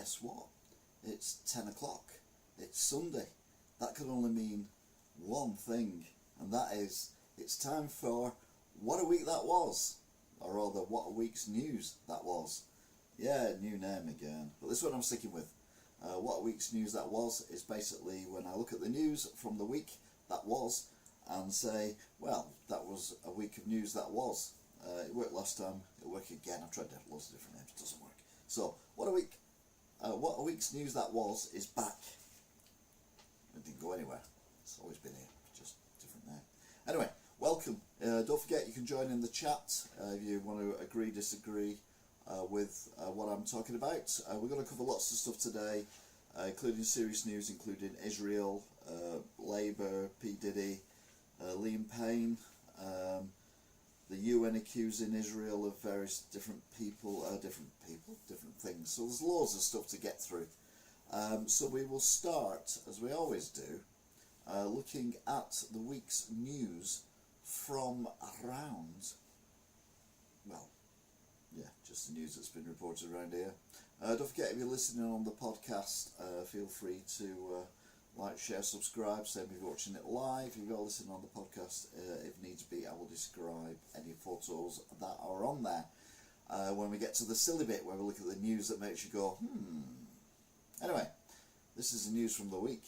guess what? It's 10 o'clock. It's Sunday. That can only mean one thing, and that is it's time for What a Week That Was, or rather What a Week's News That Was. Yeah, new name again, but this is what I'm sticking with. What a Week's News That Was is basically when I look at the news from the week that was and say, well, that was a week of news that was. It worked last time, it'll work again. I've tried loads of different names, it doesn't work. So, What a Week's News That Was is back. It didn't go anywhere. It's always been here, just different name. Anyway, welcome. Don't forget you can join in the chat if you want to agree, disagree with what I'm talking about. We're going to cover lots of stuff today, including serious news, including Israel, Labour, P. Diddy, Liam Payne, the UN accusing Israel of various different things. So there's loads of stuff to get through. So we will start, as we always do, looking at the week's news from around, well, yeah, just the news that's been reported around here. Don't forget, if you're listening on the podcast, feel free to like, share, subscribe. Same if you're watching it live. If you're listening on the podcast, if needs be, I will describe any photos that are on there. When we get to the silly bit where we look at the news that makes you go, Anyway, this is the news from the week.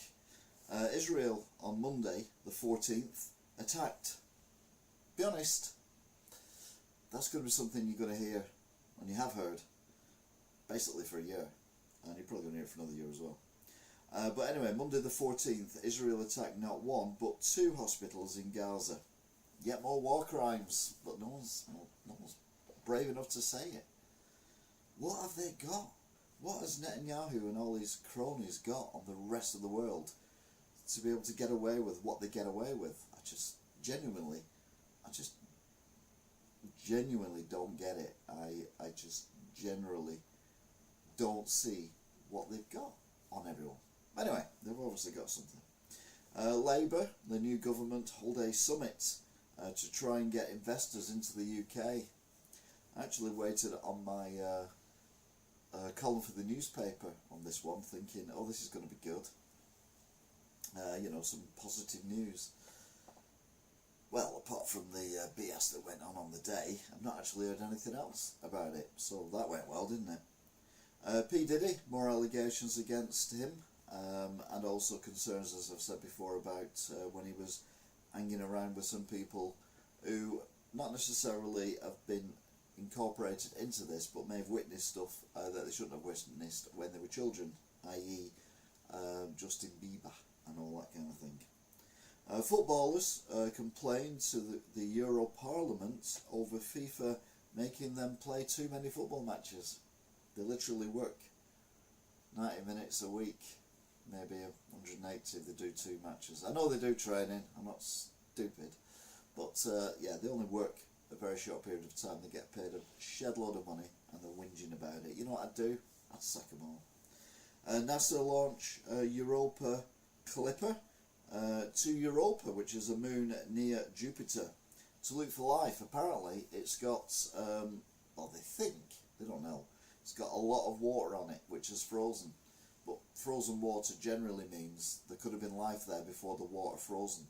Israel on Monday, the 14th, attacked. Be honest, that's going to be something you're going to hear, and you have heard, basically for a year, and you're probably going to hear it for another year as well. But anyway, Monday the 14th, Israel attacked not one, but 2 hospitals in Gaza. Yet more war crimes, but no one's brave enough to say it. What have they got? What has Netanyahu and all his cronies got on the rest of the world to be able to get away with what they get away with? I just genuinely don't get it. I just generally don't see what they've got on everyone. Anyway, they've obviously got something. Labour, the new government, hold a summit to try and get investors into the UK. I actually waited on my column for the newspaper on this one, thinking, oh, this is going to be good. Some positive news. Well, apart from the BS that went on the day, I've not actually heard anything else about it. So that went well, didn't it? P. Diddy, more allegations against him, and also concerns, as I've said before, about when he was hanging around with some people who not necessarily have been incorporated into this, but may have witnessed stuff that they shouldn't have witnessed when they were children, i.e. Justin Bieber and all that kind of thing. Footballers complained to the Euro Parliament over FIFA making them play too many football matches. They literally work 90 minutes a week, maybe 180 if they do 2 matches. I know they do training, I'm not stupid, but yeah, they only work a very short period of time. They get paid a shed load of money and they're whinging about it. You know what I'd do? I'd sack them all. NASA launch Europa Clipper to Europa, which is a moon near Jupiter, to look for life. Apparently it's got, well, they don't know, it's got a lot of water on it which is frozen, but frozen water generally means there could have been life there before the water frozen,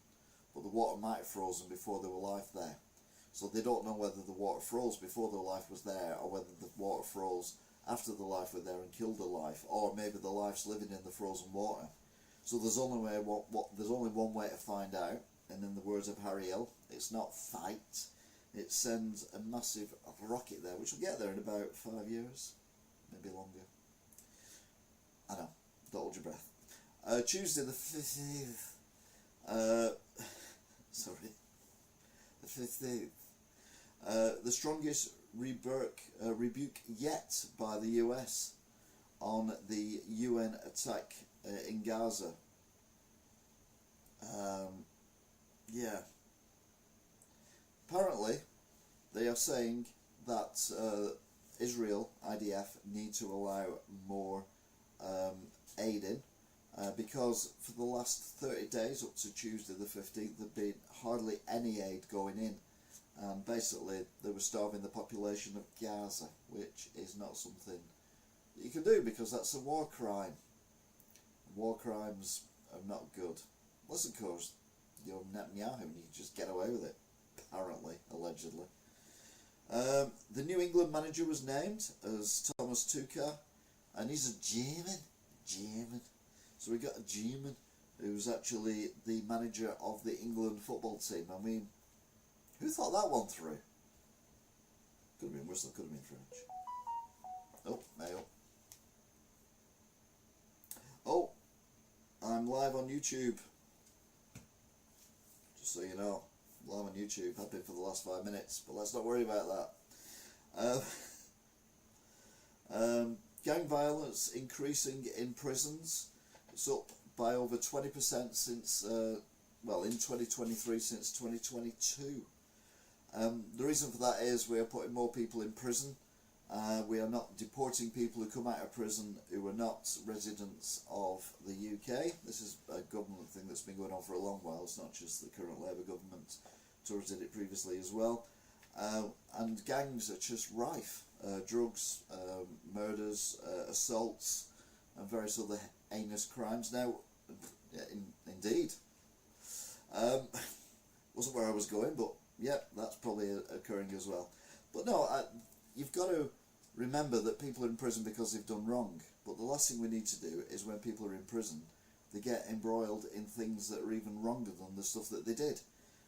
but the water might have frozen before there were life there. So they don't know whether the water froze before the life was there, or whether the water froze after the life was there and killed the life, or maybe the life's living in the frozen water. So there's only one way to find out, and in the words of Harry Hill, it's not fight, it sends a massive rocket there, which will get there in about 5 years, maybe longer. I know, don't hold your breath. Tuesday the 15th, the 15th, the strongest rebuke yet by the US on the UN attack in Gaza. Yeah. Apparently, they are saying that Israel, IDF, need to allow more aid in because for the last 30 days up to Tuesday the 15th there'd been hardly any aid going in, and basically they were starving the population of Gaza, which is not something that you can do, because that's a war crime. War crimes are not good. Unless, of course, you're Netanyahu and you just get away with it. Apparently, allegedly. The New England manager was named as Thomas Tuchel, and he's a German. So we got a German who's actually the manager of the England football team. I mean, who thought that one through? Could have been Whistle, could have been French. Oh, mail. Oh, I'm live on YouTube. Just so you know, live on YouTube. I've been for the last 5 minutes, but let's not worry about that. Gang violence increasing in prisons. It's up by over 20% since, in 2023 since 2022. The reason for that is we are putting more people in prison. We are not deporting people who come out of prison who are not residents of the UK. This is a government thing that's been going on for a long while. It's not just the current Labour government. Tories did it previously as well. And gangs are just rife. Drugs, murders, assaults, and various other heinous crimes. Now, yeah, indeed. Wasn't where I was going, but yeah, that's probably occurring as well. But no, you've got to remember that people are in prison because they've done wrong. But the last thing we need to do is when people are in prison, they get embroiled in things that are even wronger than the stuff that they did.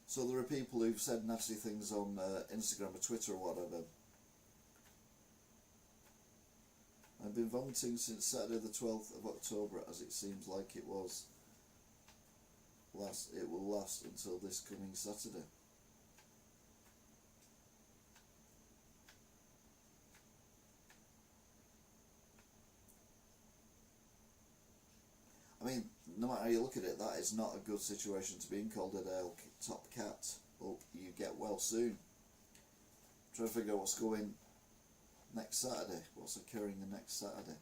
So there are people who've said nasty things on Instagram or Twitter or whatever. I've been vomiting since Saturday the 12th of October, as it seems like it was. It will last until this coming Saturday. I mean, no matter how you look at it, that is not a good situation to be in. Calderdale top cat. Hope you get well soon. Trying to figure out what's going next Saturday. What's occurring the next Saturday?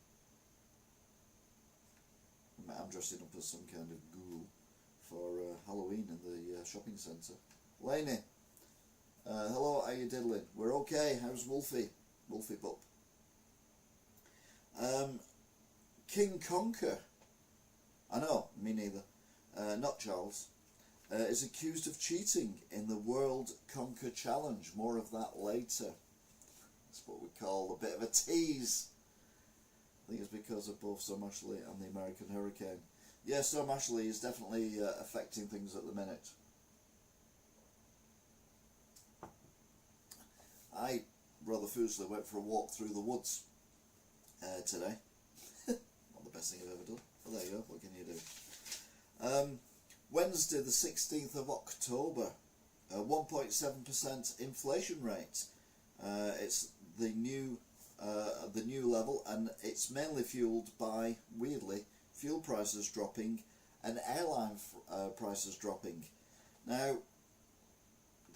I'm dressing up as some kind of ghoul for Halloween in the shopping centre. Lainey, hello, how you diddling? We're okay. How's Wolfie? Wolfie pup. King Conker. I know, me neither. Not Charles. Is accused of cheating in the World Conker Challenge. More of that later. That's what we call a bit of a tease. I think it's because of both Storm Ashley and the American Hurricane. Yeah, Storm Ashley is definitely affecting things at the minute. I rather foolishly went for a walk through the woods today. Not the best thing I've ever done. But there you go, what can you do? Wednesday the 16th of October, 1.7% inflation rate. It's the new level, and it's mainly fueled by, weirdly, fuel prices dropping and airline prices dropping. Now,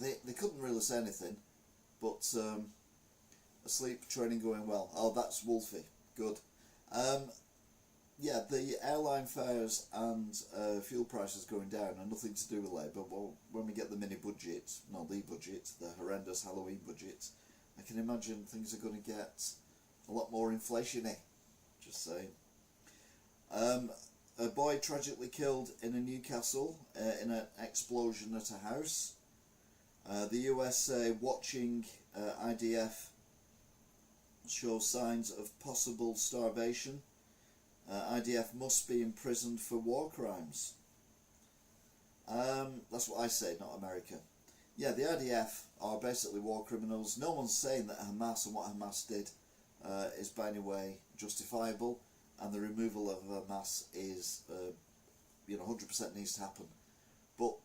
they couldn't really say anything, but asleep, training going well. Oh, that's Wolfie. Good. Yeah, the airline fares and fuel prices going down are nothing to do with Labour. Well, when we get the mini budget, not the budget, the horrendous Halloween budget, I can imagine things are going to get a lot more inflation-y. Just saying. A boy tragically killed in a Newcastle in an explosion at a house. The US watching IDF shows signs of possible starvation. IDF must be imprisoned for war crimes. That's what I say, not America. Yeah, the IDF are basically war criminals. No one's saying that Hamas and what Hamas did is by any way justifiable, and the removal of Hamas is, 100% needs to happen. But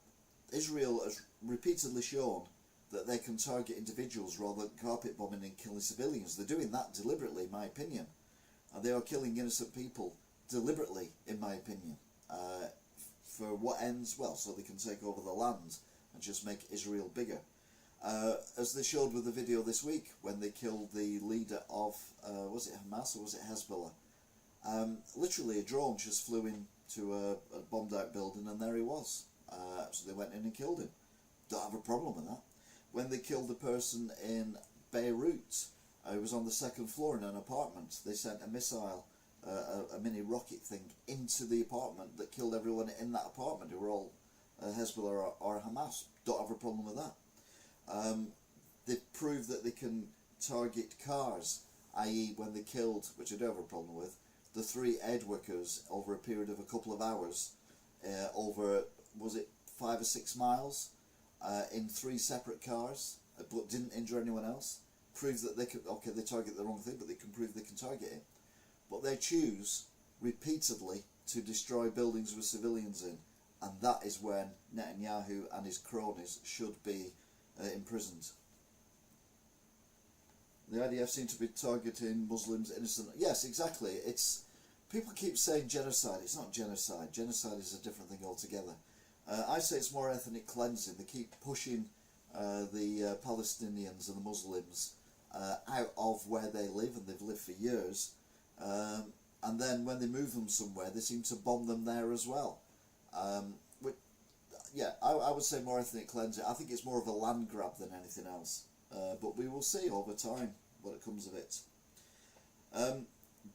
Israel has repeatedly shown that they can target individuals rather than carpet bombing and killing civilians. They're doing that deliberately, in my opinion. And they are killing innocent people deliberately, in my opinion. For what ends? Well, so they can take over the land and just make Israel bigger. As they showed with the video this week, when they killed the leader of, was it Hamas or was it Hezbollah? Literally a drone just flew into a bombed out building, and there he was. So they went in and killed him. Don't have a problem with that. When they killed the person in Beirut, It was on the second floor in an apartment. They sent a missile, a mini rocket thing, into the apartment that killed everyone in that apartment who were all Hezbollah or Hamas. Don't have a problem with that. They've proved that they can target cars, i.e. when they killed, which I don't have a problem with, the 3 aid workers over a period of a couple of hours, over, was it 5 or 6 miles, in 3 separate cars, but didn't injure anyone else. Proves that they could, okay, they target the wrong thing, but they can prove they can target it. But they choose repeatedly to destroy buildings with civilians in, and that is when Netanyahu and his cronies should be imprisoned. The IDF seem to be targeting Muslims, innocent. Yes, exactly. It's, people keep saying genocide. It's not genocide. Genocide is a different thing altogether. I say it's more ethnic cleansing. They keep pushing the Palestinians and the Muslims out of where they live, and they've lived for years. And then when they move them somewhere, they seem to bomb them there as well. Yeah, I would say more ethnic cleansing. I think it's more of a land grab than anything else. But we will see over time what comes of it.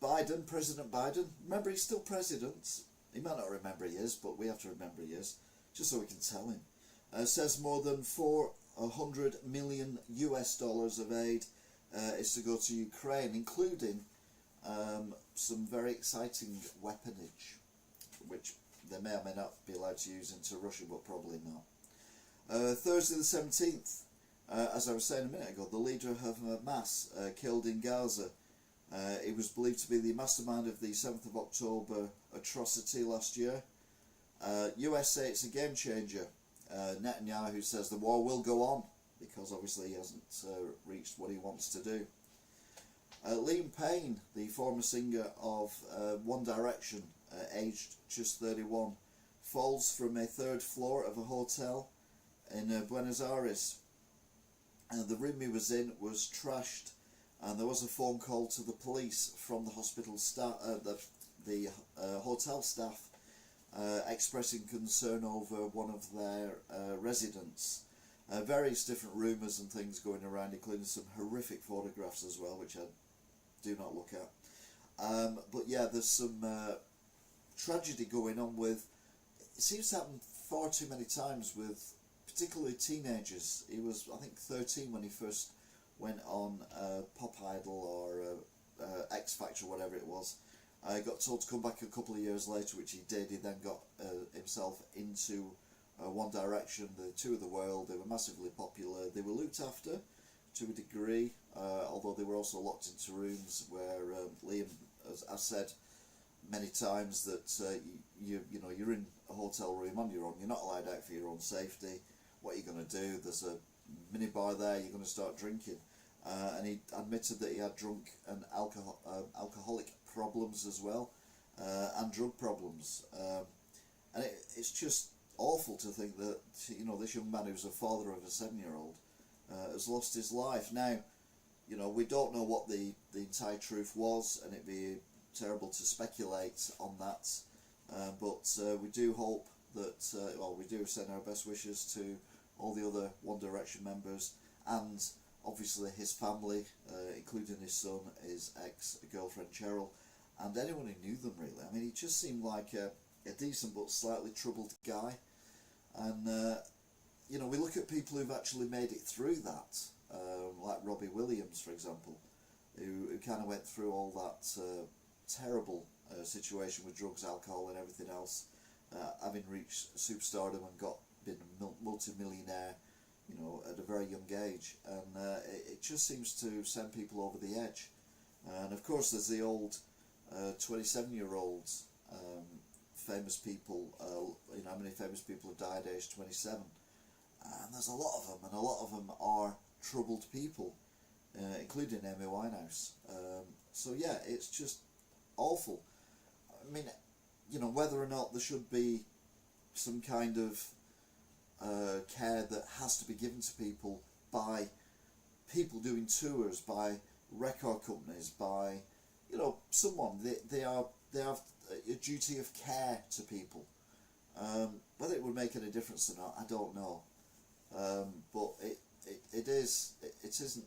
Biden, President Biden, remember he's still president. He might not remember he is, but we have to remember he is, just so we can tell him. Says more than $400 million of aid is to go to Ukraine, including some very exciting weaponage, which they may or may not be allowed to use into Russia, but probably not. Thursday the 17th, as I was saying a minute ago, the leader of Hamas killed in Gaza. He was believed to be the mastermind of the 7th of October atrocity last year. US say it's a game changer. Netanyahu says the war will go on, because obviously he hasn't reached what he wants to do. Liam Payne, the former singer of One Direction, aged just 31, falls from a 3rd floor of a hotel in Buenos Aires. The room he was in was trashed, and there was a phone call to the police from the hospital staff, the hotel staff, expressing concern over one of their residents. Various different rumours and things going around, including some horrific photographs as well, which I do not look at. But yeah, there's some tragedy going on with, it seems to happen far too many times with particularly teenagers. He was, I think, 13 when he first went on Pop Idol or X Factor, whatever it was. Got told to come back a couple of years later, which he did. He then got himself into One Direction, the Two of the World. They were massively popular. They were looked after to a degree, although they were also locked into rooms where Liam, as I said many times, that you're in a hotel room on your own. You're not allowed out for your own safety. What are you going to do? There's a minibar there. You're going to start drinking. And he admitted that he had drunk and alcoholic problems as well, and drug problems. And it's just awful to think that, you know, this young man who's a father of a 7-year-old has lost his life. Now, you know, we don't know what the entire truth was, and it'd be terrible to speculate on that. But we do hope that, well, we do send our best wishes to all the other One Direction members, and obviously his family, including his son, his ex-girlfriend Cheryl, and anyone who knew them really. I mean, he just seemed like a decent but slightly troubled guy. And, you know, we look at people who've actually made it through that, like Robbie Williams, for example, who kind of went through all that terrible situation with drugs, alcohol and everything else, having reached superstardom and been a multi-millionaire, you know, at a very young age. And it just seems to send people over the edge. And of course there's the old 27-year-olds, famous people. You know how many famous people have died at age 27? And there's a lot of them, and a lot of them are troubled people, including Amy Winehouse. So yeah, it's just awful. I mean, you know, whether or not there should be some kind of care that has to be given to people by people doing tours, by record companies, by, you know, someone. They have a duty of care to people. Whether it would make any difference or not, I don't know. But it isn't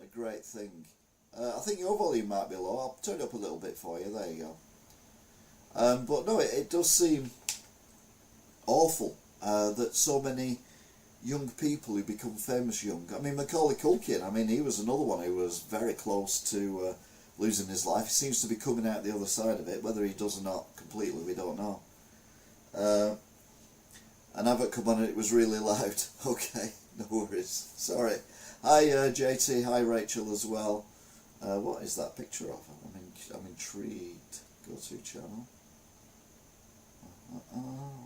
a great thing I think your volume might be low. I'll turn it up a little bit for you. There you go. But no, it does seem awful that so many young people who become famous young. I mean, Macaulay Culkin, I mean, he was another one who was very close to losing his life. He seems to be coming out the other side of it. Whether he does or not completely, we don't know. And Abbott come on, it was really loud. Okay, no worries. Sorry. Hi JT, hi Rachel as well. What is that picture of? I'm intrigued. Go to channel.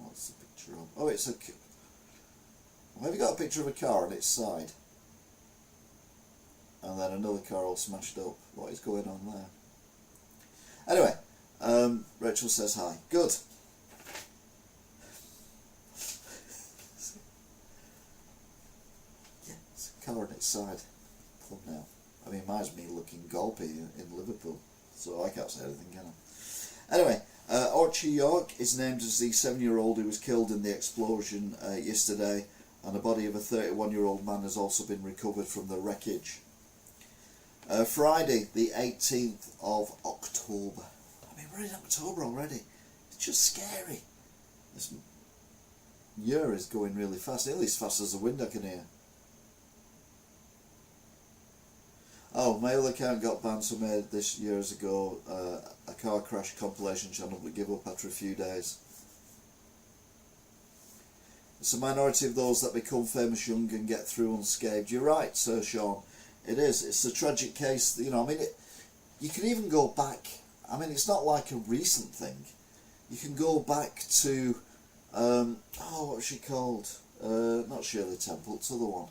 What's the picture of? Oh, it's a... Have you got a picture of a car on its side? And then another car all smashed up. What is going on there? Anyway, Rachel says hi. Good. Yeah, it's a car on its side. Thumbnail. I mean, mine's me looking gulpy in Liverpool, so I can't say anything, can I? Anyway, Archie York is named as the 7-year-old who was killed in the explosion yesterday, and the body of a 31-year-old man has also been recovered from the wreckage. Friday, the 18th of October. I mean, we're in October already. It's just scary. This year is going really fast, nearly as fast as the wind I can hear. Oh, my other account got banned, so made this years ago a car crash compilation channel but give up after a few days. It's a minority of those that become famous young and get through unscathed. You're right, Sir Sean. It is. It's a tragic case. You know, I mean, you can even go back. I mean, it's not like a recent thing. You can go back to, what was she called? Not Shirley Temple, it's the other one.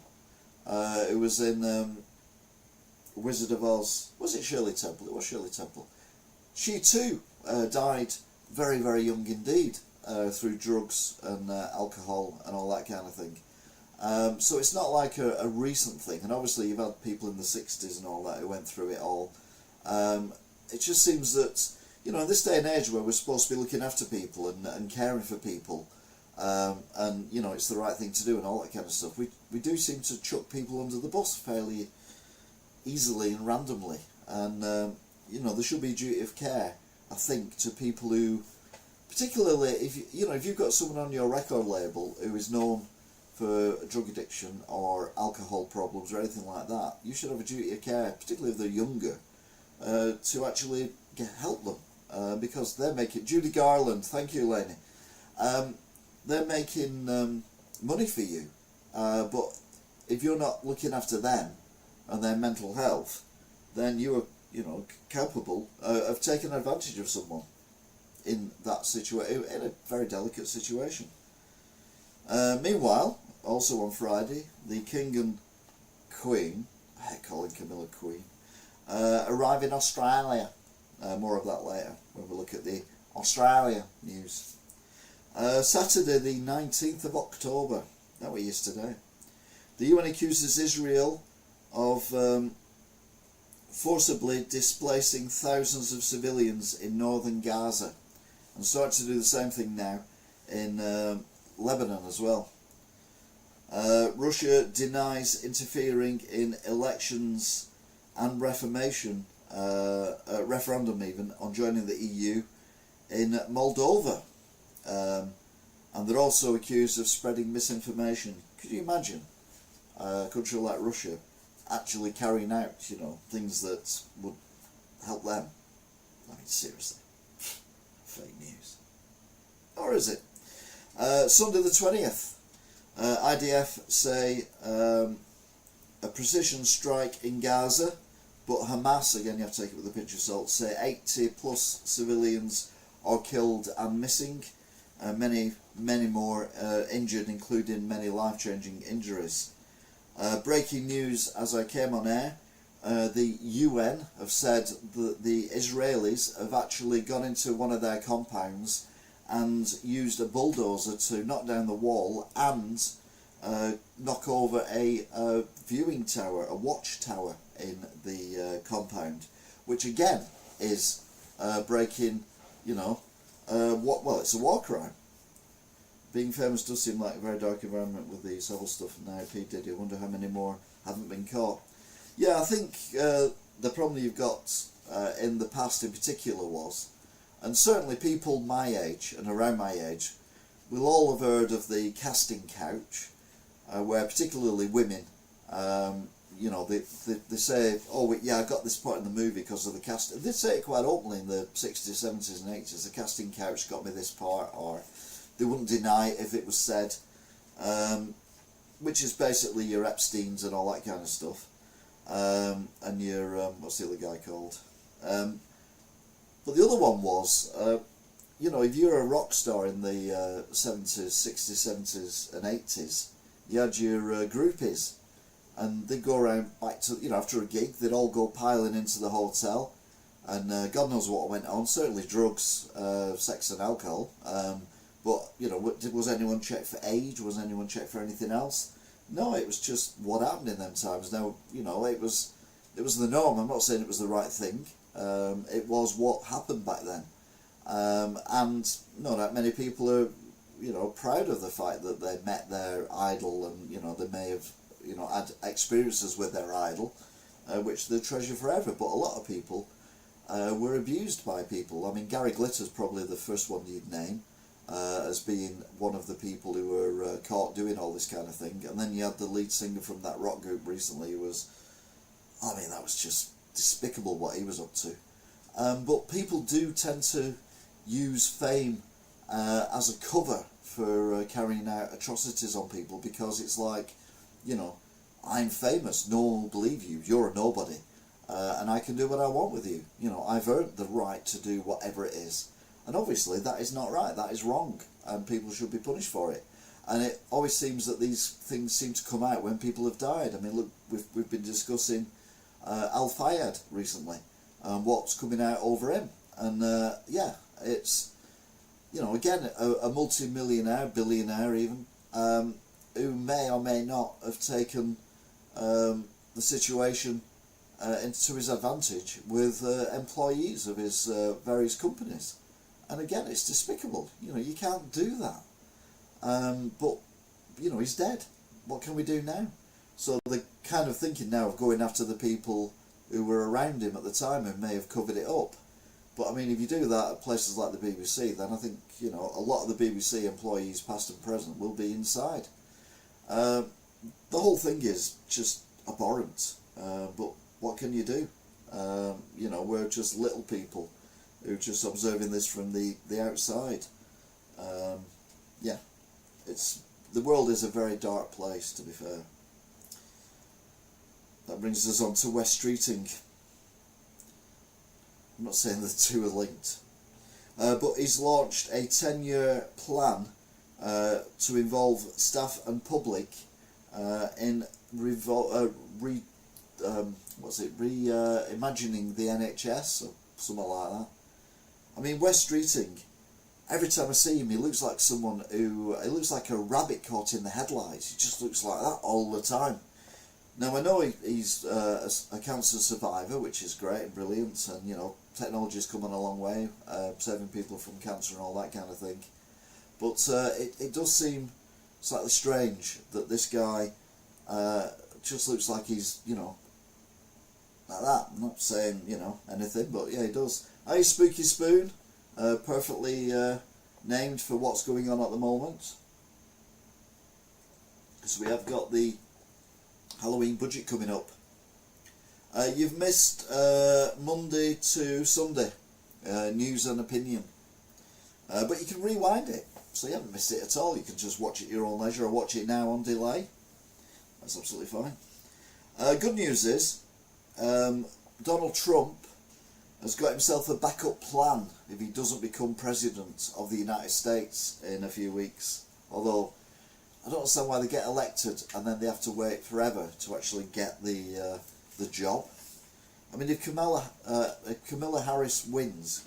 It was in Wizard of Oz. Was it Shirley Temple? It was Shirley Temple. She too died very, very young indeed. Through drugs and alcohol and all that kind of thing. So it's not like a recent thing, and obviously you've had people in the 60s and all that who went through it all. It just seems that, you know, in this day and age where we're supposed to be looking after people and caring for people, and, you know, it's the right thing to do and all that kind of stuff, we do seem to chuck people under the bus fairly easily and randomly. And, you know, there should be a duty of care, I think, to people who... Particularly if if you've got someone on your record label who is known for drug addiction or alcohol problems or anything like that, you should have a duty of care, particularly if they're younger, to actually help them, because they're making... Judy Garland, thank you, Lenny. They're making money for you, but if you're not looking after them and their mental health, then you are, you know, capable of taking advantage of someone in that situation, in a very delicate situation. Meanwhile, also on Friday, the King and Queen, I hate calling Camilla Queen, arrive in Australia. More of that later when we look at the Australia news. Saturday the 19th of October, that was yesterday, the UN accuses Israel of forcibly displacing thousands of civilians in northern Gaza, and start to do the same thing now in Lebanon as well. Russia denies interfering in elections and referendum even on joining the EU in Moldova, and they're also accused of spreading misinformation. Could you imagine a country like Russia actually carrying out, you know, things that would help them? I mean, seriously. Fake news. Or is it? Sunday the 20th, IDF say a precision strike in Gaza, but Hamas, again you have to take it with a pinch of salt, say 80 plus civilians are killed and missing, many more injured, including many life-changing injuries. Breaking news as I came on air, the UN have said that the Israelis have actually gone into one of their compounds and used a bulldozer to knock down the wall and knock over a viewing tower, a watch tower in the compound, which again is breaking, you know, well, it's a war crime. Being famous does seem like a very dark environment with the civil stuff now. P. Diddy, I wonder how many more haven't been caught. Yeah, I think the problem you've got in the past in particular was, and certainly people my age and around my age will all have heard of the casting couch, where particularly women, you know, they say, oh yeah, I got this part in the movie because of the cast. They say it quite openly in the 60s, 70s and 80s, the casting couch got me this part, or they wouldn't deny it if it was said, which is basically your Epsteins and all that kind of stuff, and your, what's the other guy called? But the other one was, you know, if you're a rock star in the 70s, 60s, 70s and 80s, you had your groupies, and they'd go around back to, you know, after a gig, they'd all go piling into the hotel, and God knows what went on, certainly drugs, sex and alcohol, but, you know, was anyone checked for age, was anyone checked for anything else? No, it was just what happened in them times. Now, you know, it was the norm. I'm not saying it was the right thing, it was what happened back then, and not that many people are, you know, proud of the fact that they met their idol, and, you know, they may have, you know, had experiences with their idol, which they treasure forever. But a lot of people were abused by people. I mean, Gary Glitter's probably the first one you'd name as being one of the people who were caught doing all this kind of thing. And then you had the lead singer from that rock group recently who was, I mean, that was just despicable what he was up to. But people do tend to use fame as a cover for carrying out atrocities on people, because it's like, you know, I'm famous, no one will believe you, you're a nobody, and I can do what I want with you. You know, I've earned the right to do whatever it is. And obviously that is not right, that is wrong, and people should be punished for it. And it always seems that these things seem to come out when people have died. I mean, look, we've been discussing Al Fayed recently, and what's coming out over him. And yeah, it's, you know, again, a multi-millionaire, billionaire even, who may or may not have taken the situation into his advantage with employees of his various companies. And again, it's despicable. You know, you can't do that. But, you know, he's dead. What can we do now? So they're kind of thinking now of going after the people who were around him at the time and may have covered it up. But I mean, if you do that at places like the BBC, then I think, you know, a lot of the BBC employees, past and present, will be inside. The whole thing is just abhorrent. But what can you do? You know, we're just little people who are just observing this from the outside. Yeah, the world is a very dark place, to be fair. That brings us on to West Streeting. I'm not saying the two are linked, but he's launched a 10-year plan to involve staff and public in reimagining the NHS or something like that. I mean, West Streeting, every time I see him, he looks like someone who, he looks like a rabbit caught in the headlights. He just looks like that all the time. Now, I know he's a cancer survivor, which is great and brilliant, and, you know, technology's come on a long way, saving people from cancer and all that kind of thing. But it does seem slightly strange that this guy just looks like he's, you know, like that. I'm not saying, you know, anything, but yeah, he does. Hey, Spooky Spoon, perfectly named for what's going on at the moment. Because we have got the Halloween budget coming up. You've missed Monday to Sunday, news and opinion. But you can rewind it, so you haven't missed it at all. You can just watch it at your own leisure or watch it now on delay. That's absolutely fine. Good news is, Donald Trump has got himself a backup plan if he doesn't become president of the United States in a few weeks. Although, I don't understand why they get elected and then they have to wait forever to actually get the job. I mean, if Kamala Harris wins,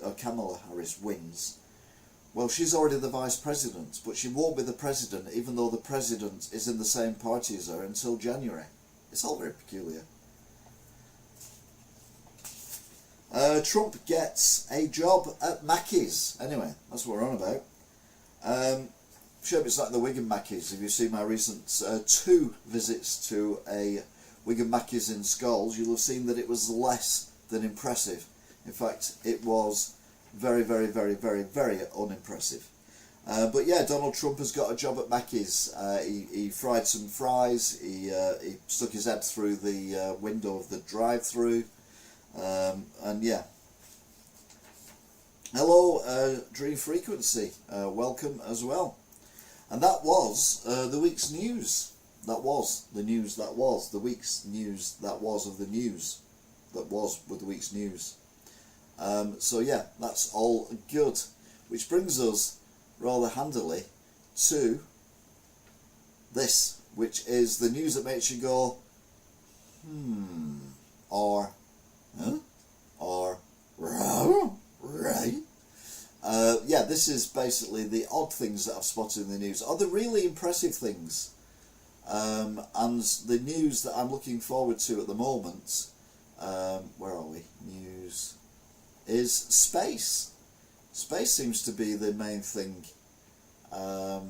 well, she's already the vice president, but she won't be the president even though the president is in the same party as her until January. It's all very peculiar. Trump gets a job at Mackey's. Anyway, that's what we're on about. Sure, it's like the Wigan Mackeys. If you see my recent 2 visits to a Wigan Mackies in Skulls, you'll have seen that it was less than impressive. In fact, it was very, very, very, very, very unimpressive. But yeah, Donald Trump has got a job at Mackey's. He fried some fries, he stuck his head through the window of the drive-through, and yeah. Hello, Dream Frequency, welcome as well. And that was the week's news. That was the news that was. The week's news that was of the news that was with the week's news. So yeah, that's all good. Which brings us rather handily to this, which is the news that makes you go, or, huh, or, right? Yeah, this is basically the odd things that I've spotted in the news, or the really impressive things. And the news that I'm looking forward to at the moment, where are we? News is space. Space seems to be the main thing, yeah.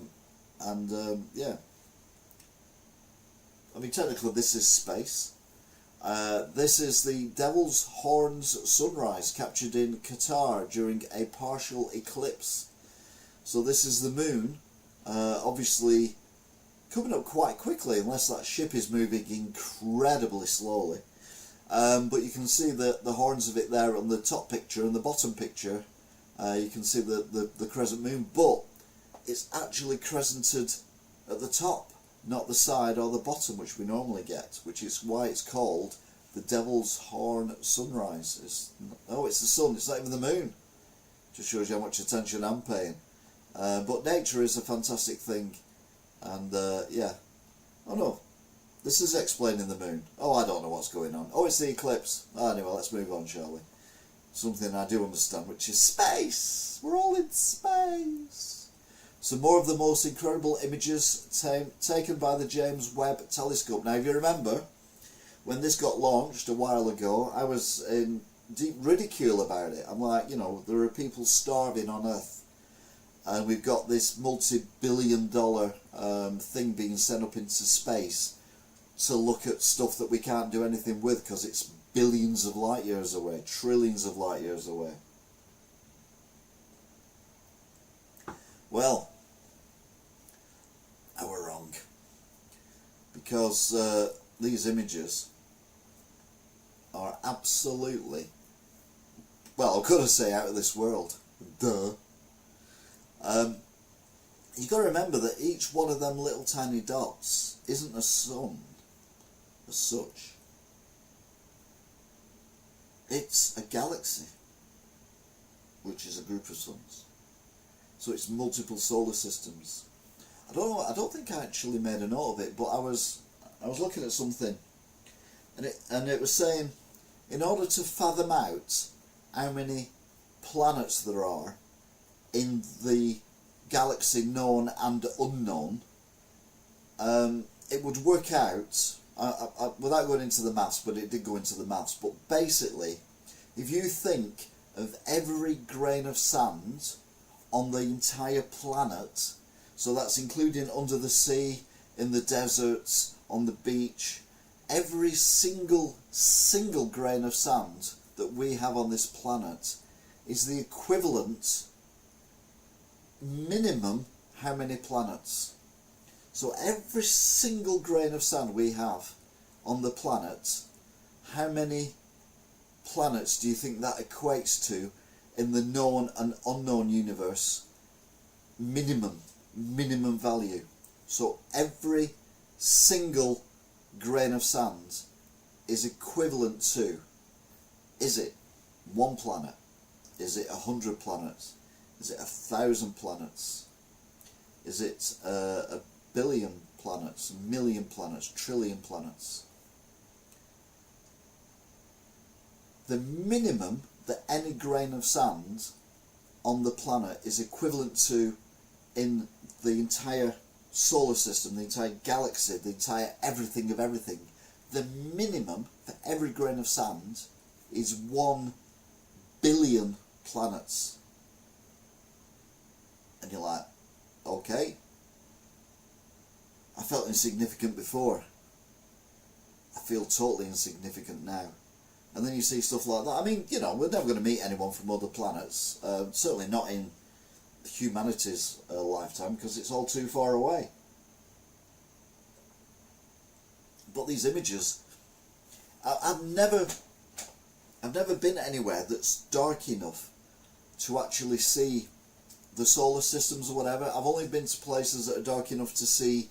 I mean, technically this is space. This is the Devil's Horns sunrise captured in Qatar during a partial eclipse. So this is the moon, obviously coming up quite quickly, unless that ship is moving incredibly slowly. But you can see the horns of it there on the top picture and the bottom picture. You can see the crescent moon, but it's actually crescented at the top, not the side or the bottom, which we normally get, which is why it's called the Devil's Horn sunrise. It's the sun, it's not even the moon. Just shows you how much attention I'm paying. But nature is a fantastic thing, and yeah. Oh no, this is explaining the moon. Oh, I don't know what's going on. Oh, it's the eclipse. Anyway, let's move on, shall we? Something I do understand, which is space. We're all in space. Some more of the most incredible images taken by the James Webb Telescope. Now, if you remember, when this got launched a while ago, I was in deep ridicule about it. I'm like, there are people starving on Earth, and we've got this multi-billion-dollar thing being sent up into space to look at stuff that we can't do anything with because it's billions of light years away, trillions of light years away. Well, I were wrong, because these images are absolutely, well, I've got to say, out of this world. Duh. You've got to remember that each one of them little tiny dots isn't a sun as such. It's a galaxy, which is a group of suns. So it's multiple solar systems. I don't know. I don't think I actually made a note of it, but I was looking at something, and it was saying, in order to fathom out how many planets there are in the galaxy known and unknown, it would work out, without going into the maths, but it did go into the maths, but basically, if you think of every grain of sand on the entire planet, so that's including under the sea, in the deserts, on the beach, every single grain of sand that we have on this planet is the equivalent, minimum, how many planets? So every single grain of sand we have on the planet, how many planets do you think that equates to in the known and unknown universe? Minimum value. So every single grain of sand is equivalent to, is it 1 planet? Is it 100 planets? Is it 1,000 planets? Is it a billion planets, a million planets, trillion planets? The minimum that any grain of sand on the planet is equivalent to in the entire solar system, the entire galaxy, the entire everything of everything, the minimum for every grain of sand is 1 billion planets. And you're like, okay, I felt insignificant before. I feel totally insignificant now. And then you see stuff like that. I mean, you know, we're never going to meet anyone from other planets. Certainly not in humanity's lifetime, because it's all too far away. But these images, I've never been anywhere that's dark enough to actually see the solar systems or whatever. I've only been to places that are dark enough to see,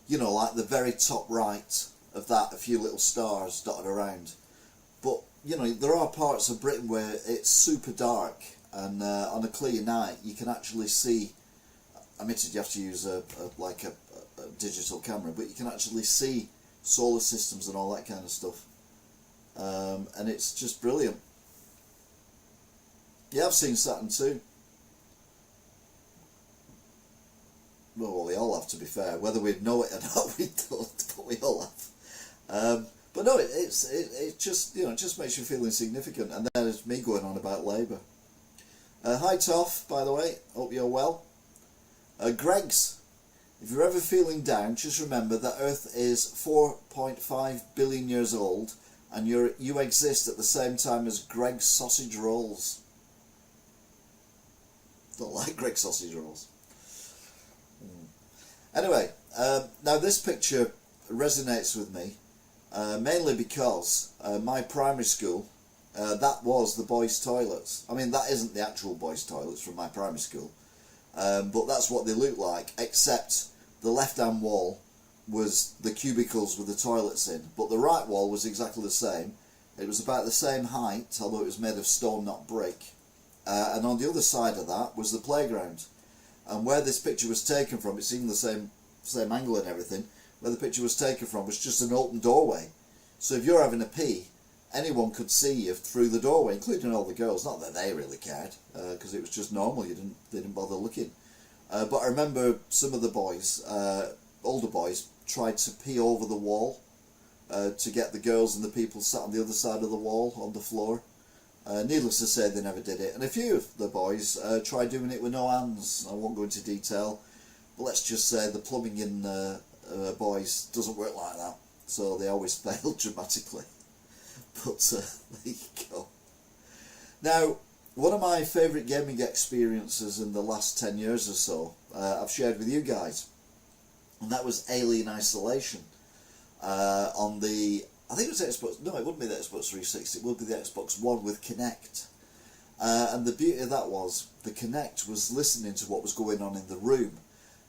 you know, like the very top right of that, a few little stars dotted around. But, you know, there are parts of Britain where it's super dark, and on a clear night you can actually see, admitted you have to use a digital camera, but you can actually see solar systems and all that kind of stuff. And it's just brilliant. Yeah, I've seen Saturn too. Well, we all have, to be fair. Whether we know it or not, we don't, but we all have. But no, it just, you know, it just makes you feel insignificant. And then it's me going on about Labour. Hi Toff, by the way, hope you're well. Greg's, if you're ever feeling down, just remember that Earth is 4.5 billion years old, and you exist at the same time as Greg's sausage rolls. Don't like Greg's sausage rolls. Anyway, now this picture resonates with me, mainly because my primary school, that was the boys' toilets. I mean, that isn't the actual boys' toilets from my primary school, but that's what they look like, except the left-hand wall was the cubicles with the toilets in, but the right wall was exactly the same. It was about the same height, although it was made of stone, not brick. And on the other side of that was the playground. And where this picture was taken from, it's even the same angle and everything, where the picture was taken from was just an open doorway. So if you're having a pee, anyone could see you through the doorway, including all the girls. Not that they really cared, because it was just normal. They didn't bother looking. But I remember some of the boys, older boys, tried to pee over the wall to get the girls and the people sat on the other side of the wall on the floor. Needless to say, they never did it. And a few of the boys tried doing it with no hands. I won't go into detail, but let's just say the plumbing in boys doesn't work like that, so they always failed dramatically. But there you go. Now, one of my favourite gaming experiences in the last 10 years or so, I've shared with you guys, and that was Alien Isolation on the, I think it was Xbox, no, it wouldn't be the Xbox 360, it would be the Xbox One with Kinect. And the beauty of that was, the Kinect was listening to what was going on in the room.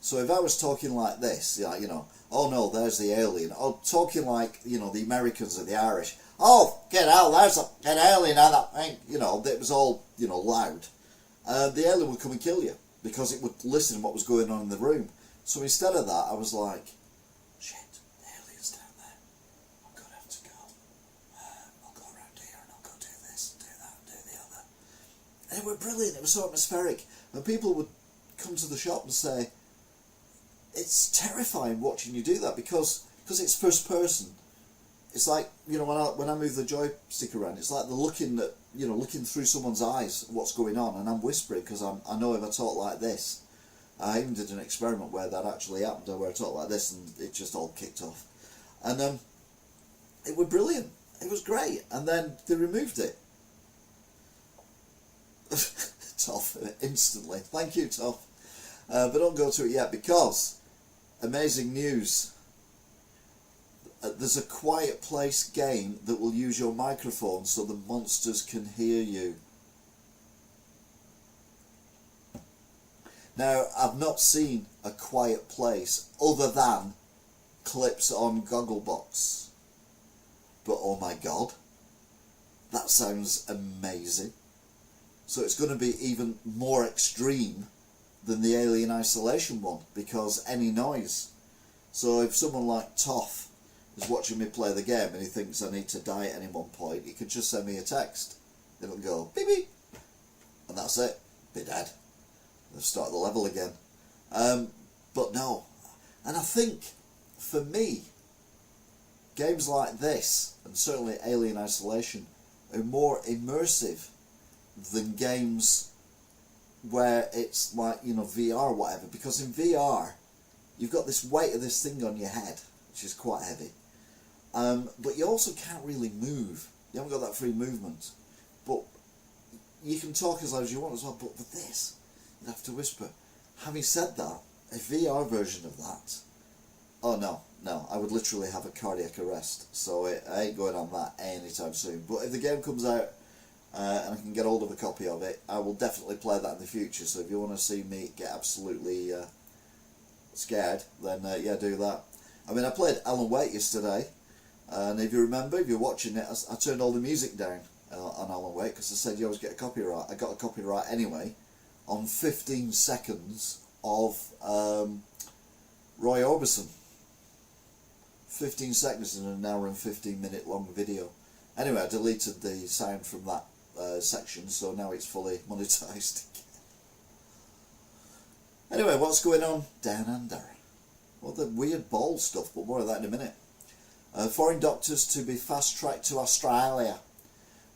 So if I was talking like this, yeah, you know, oh no, there's the alien, or talking like, you know, the Americans or the Irish, oh, get out, there's an alien, and that thing, you know, it was all, you know, loud. The alien would come and kill you, because it would listen to what was going on in the room. So instead of that, I was like, shit, the alien's down there, I'm going to have to go. I'll go around here and I'll go do this, do that, do the other. And it was brilliant, it was so atmospheric. And people would come to the shop and say, it's terrifying watching you do that, because it's first person. It's like, you know, when I move the joystick around, it's like they're looking at, you know, looking through someone's eyes, what's going on, and I'm whispering, because I know if I talk like this, I even did an experiment where that actually happened, where I talked like this, and it just all kicked off. And it was brilliant. It was great. And then they removed it. Tough, instantly. Thank you, Tough. But don't go to it yet, because amazing news. There's a quiet place game that will use your microphone so the monsters can hear you. Now, I've not seen a quiet place other than clips on Gogglebox. But oh my god, that sounds amazing. So it's going to be even more extreme than the Alien Isolation one, because any noise. So if someone like Toff is watching me play the game and he thinks I need to die at any one point, he could just send me a text. It'll go beep beep, and that's it. Be dead. They'll start the level again. But no, and I think for me, games like this, and certainly Alien Isolation, are more immersive than games where it's like, you know, VR or whatever, because in VR you've got this weight of this thing on your head, which is quite heavy, But you also can't really move. You haven't got that free movement. But you can talk as loud as you want as well. But with this, you'd have to whisper. Having said that, a VR version of that, oh no, I would literally have a cardiac arrest. So I ain't going on that anytime soon. But if the game comes out and I can get hold of a copy of it, I will definitely play that in the future. So if you want to see me get absolutely scared, then yeah, do that. I mean, I played Alan Wake yesterday, and if you remember, if you're watching it, I turned all the music down on Alan Wake because I said you always get a copyright. I got a copyright anyway on 15 seconds of Roy Orbison. 15 seconds in an hour and 15-minute long video. Anyway, I deleted the sound from that section, so now it's fully monetized. Anyway, what's going on down under? Well, the weird ball stuff, but more of that in a minute. Foreign doctors to be fast-tracked to Australia.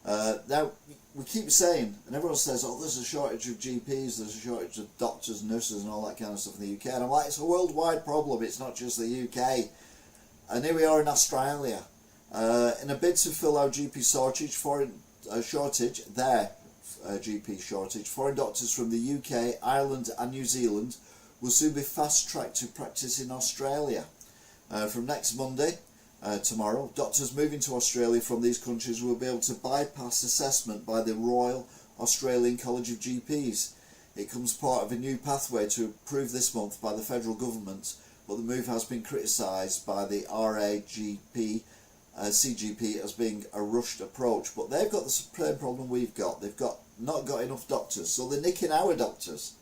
Now, we keep saying, and everyone says, oh, there's a shortage of GPs, there's a shortage of doctors, nurses and all that kind of stuff in the UK. And I'm like, it's a worldwide problem, it's not just the UK. And here we are in Australia. In a bid to fill our GP shortage, foreign doctors from the UK, Ireland and New Zealand will soon be fast-tracked to practice in Australia. From next Monday, tomorrow, doctors moving to Australia from these countries will be able to bypass assessment by the Royal Australian College of GPs. It comes part of a new pathway to approved this month by the federal government, but the move has been criticised by the RAGP, CGP as being a rushed approach. But they've got the same problem we've got. They've not got enough doctors, so they're nicking our doctors.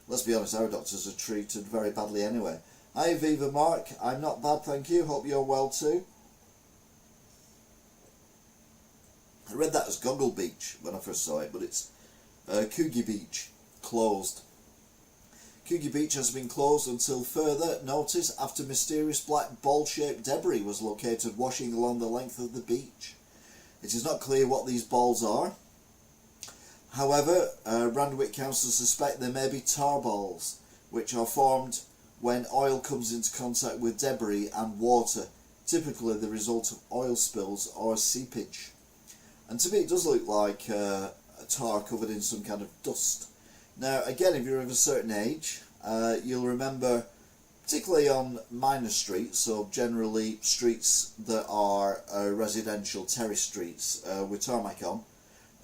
Let's be honest, our doctors are treated very badly anyway. Hi Viva Mark, I'm not bad, thank you. Hope you're well too. I read that as Goggle Beach when I first saw it, but it's Coogee Beach, closed. Coogee Beach has been closed until further notice after mysterious black ball-shaped debris was located washing along the length of the beach. It is not clear what these balls are. However, Randwick Council suspect they may be tar balls, which are formed when oil comes into contact with debris and water, typically the result of oil spills or seepage. And to me it does look like tar covered in some kind of dust. Now again, if you're of a certain age, you'll remember, particularly on minor streets, so generally streets that are residential terrace streets with tarmac on,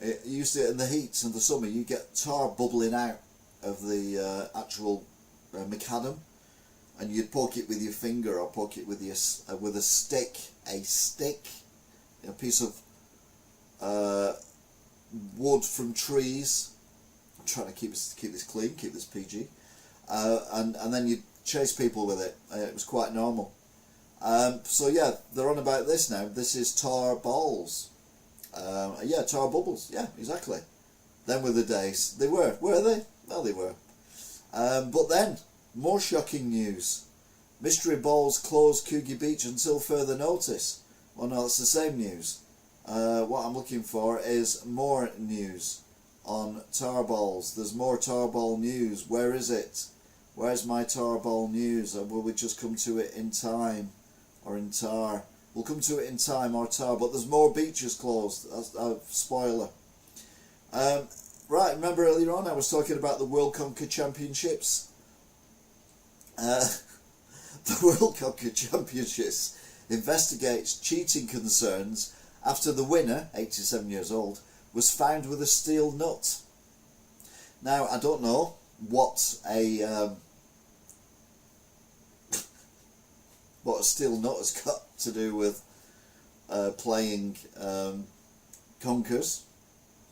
you used to, in the heat of the summer, you get tar bubbling out of the actual macadam, and you'd poke it with your finger or poke it with a stick, a piece of wood from trees. I'm trying to keep this clean, keep this PG, and then you'd chase people with it. It was quite normal. So yeah, they're on about this now. This is tar balls. Yeah, tar bubbles. Yeah, exactly. Then were the days. They were they? Well, they were. But then, more shocking news. Mystery balls close Coogee Beach until further notice. Well, no, it's the same news. What I'm looking for is more news on tar balls. There's more tar ball news. Where is it? Where's my tar ball news? Or will we just come to it in time? Or in tar? We'll come to it in time or tar. But there's more beaches closed. That's a spoiler. Right, remember earlier on I was talking about the World Conquer Championships? The World Conquer Championships investigates cheating concerns after the winner, 87 years old, was found with a steel nut. Now, I don't know what a steel nut has got to do with playing conkers.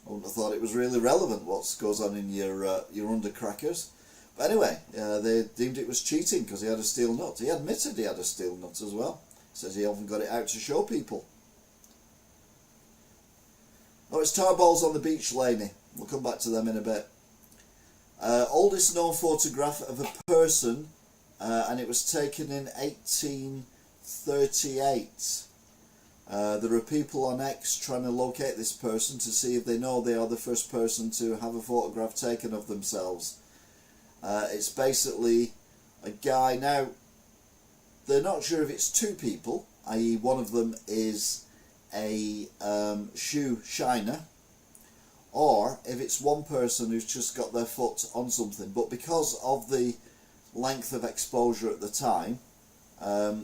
I wouldn't have thought it was really relevant what goes on in your undercrackers. But anyway, they deemed it was cheating because he had a steel nut. He admitted he had a steel nut as well. Says he often got it out to show people. Oh, it's tar balls on the beach, Laney. We'll come back to them in a bit. Oldest known photograph of a person, and it was taken in 1838. There are people on X trying to locate this person to see if they know they are the first person to have a photograph taken of themselves. It's basically a guy. Now, they're not sure if it's two people, i.e. one of them is a shoe shiner, or if it's one person who's just got their foot on something, but because of the length of exposure at the time,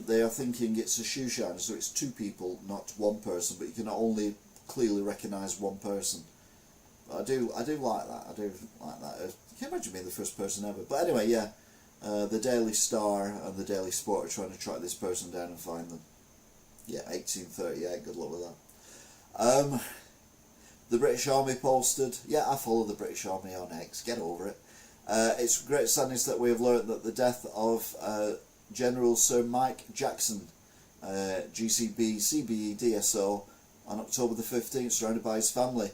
they are thinking it's a shoe shiner, so it's two people, not one person, but you can only clearly recognise one person. I do like that. I do like that. You can imagine being the first person ever. But anyway, yeah, the Daily Star and the Daily Sport are trying to track this person down and find them. Yeah, 1838. Good luck with that. The British Army posted. Yeah, I follow the British Army on X. Get over it. It's great sadness that we have learnt that the death of General Sir Mike Jackson, GCB CBE DSO, on October the 15th, surrounded by his family.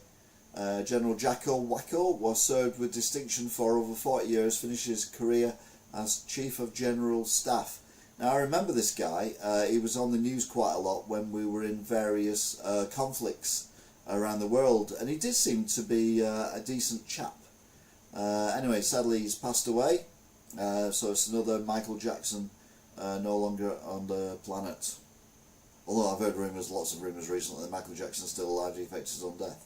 General Jacko Wacko was served with distinction for over 40 years, finished his career as Chief of General Staff. Now, I remember this guy. He was on the news quite a lot when we were in various conflicts around the world, and he did seem to be a decent chap. Anyway, sadly he's passed away, so it's another Michael Jackson no longer on the planet. Although I've heard rumours, lots of rumours recently, that Michael Jackson's still alive, he faked his own death.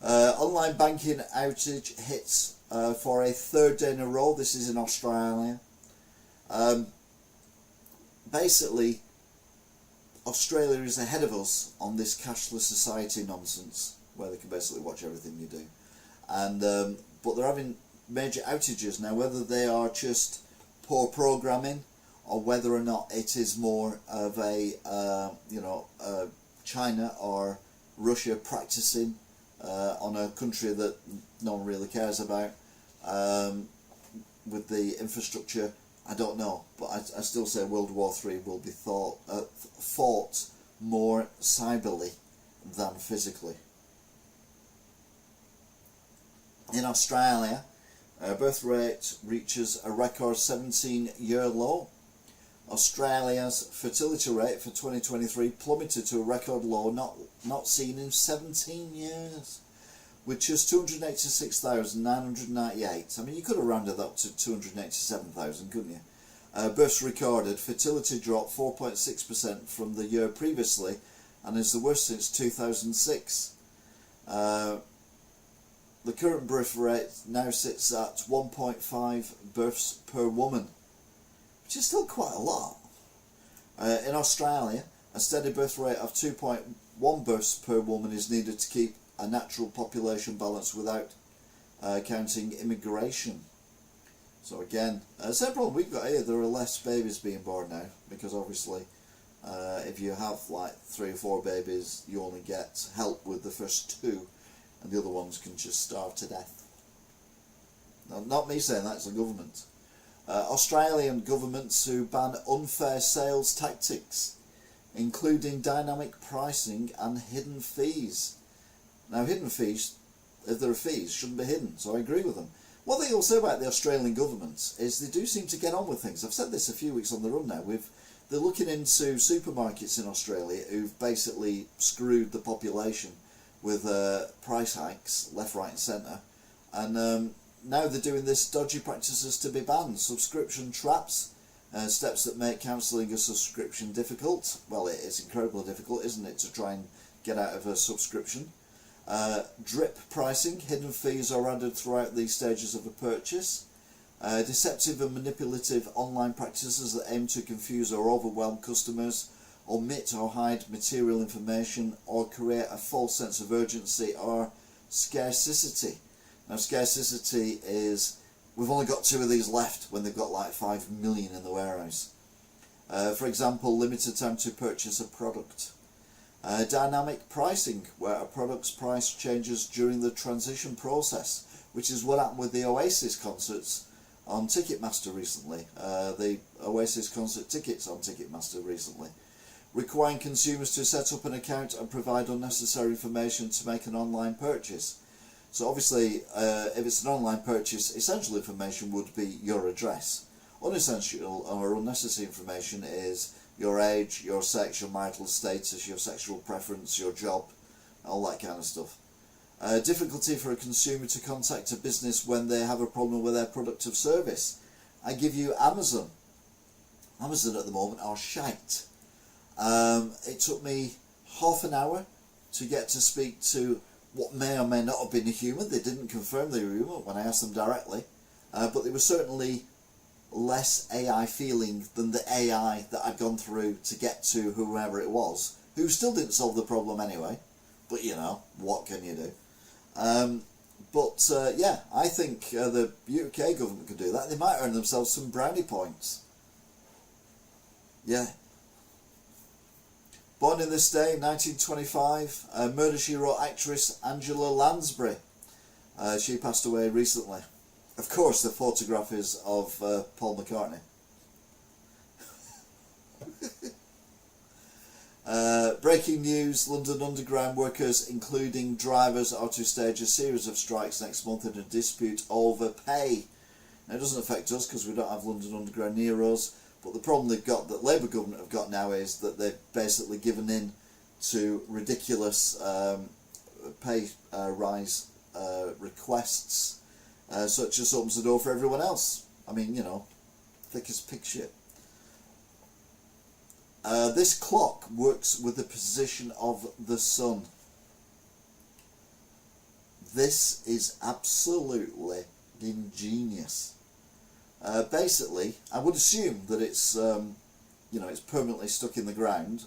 Online banking outage hits for a third day in a row. This is in Australia. Basically, Australia is ahead of us on this cashless society nonsense, where they can basically watch everything you do. And but they're having major outages now. Whether they are just poor programming, or whether or not it is more of a China or Russia practicing on a country that no one really cares about with the infrastructure, I don't know. But I still say World War III will be fought more cyberly than physically. In Australia, birth rate reaches a record 17-year low. Australia's fertility rate for 2023 plummeted to a record low not seen in 17 years, with just 286,998. I mean, you could have rounded that up to 287,000, couldn't you? Births recorded, fertility dropped 4.6% from the year previously, and is the worst since 2006. The current birth rate now sits at 1.5 births per woman, which is still quite a lot. In Australia, a steady birth rate of 2.1 births per woman is needed to keep a natural population balance without counting immigration. So again, same problem we've got here. There are less babies being born now, because obviously if you have like 3 or 4 babies, you only get help with the first 2, and the other ones can just starve to death. Now, not me saying that, it's the government. Australian governments who ban unfair sales tactics, including dynamic pricing and hidden fees. Now, hidden fees, if there are fees, shouldn't be hidden, so I agree with them. One thing I'll say about the Australian government is they do seem to get on with things. I've said this a few weeks on the run now. They're looking into supermarkets in Australia who've basically screwed the population with price hikes left, right and centre, and now they're doing this dodgy practices to be banned. Subscription traps, steps that make cancelling a subscription difficult. Well, it's incredibly difficult, isn't it, to try and get out of a subscription. Drip pricing, hidden fees are added throughout the stages of a purchase. Deceptive and manipulative online practices that aim to confuse or overwhelm customers, omit or hide material information, or create a false sense of urgency or scarcity. Now, scarcity is, we've only got 2 of these left when they've got like 5 million in the warehouse. For example, limited time to purchase a product. Dynamic pricing, where a product's price changes during the transition process, which is what happened with the Oasis concerts on Ticketmaster recently. The Oasis concert tickets on Ticketmaster recently. Requiring consumers to set up an account and provide unnecessary information to make an online purchase. So obviously, if it's an online purchase, essential information would be your address. Unessential or unnecessary information is your age, your sex, your marital status, your sexual preference, your job, all that kind of stuff. Difficulty for a consumer to contact a business when they have a problem with their product or service. I give you Amazon. Amazon at the moment are shite. It took me half an hour to get to speak to what may or may not have been a human. They didn't confirm they were human when I asked them directly, but they were certainly less AI feeling than the AI that I'd gone through to get to whoever it was, who still didn't solve the problem anyway. But you know, what can you do? Yeah, I think the UK government could do that. They might earn themselves some brownie points. Yeah. Born in this day, 1925, Murder, She Wrote actress Angela Lansbury. She passed away recently. Of course, the photograph is of Paul McCartney. Breaking news, London Underground workers, including drivers, are to stage a series of strikes next month in a dispute over pay. Now, it doesn't affect us because we don't have London Underground near us, but the problem they've got, that Labour government have got now, is that they've basically given in to ridiculous pay rise requests, such as opens the door for everyone else. I mean, you know, thick as pig shit. This clock works with the position of the sun. This is absolutely ingenious. Basically, I would assume that it's you know, it's permanently stuck in the ground,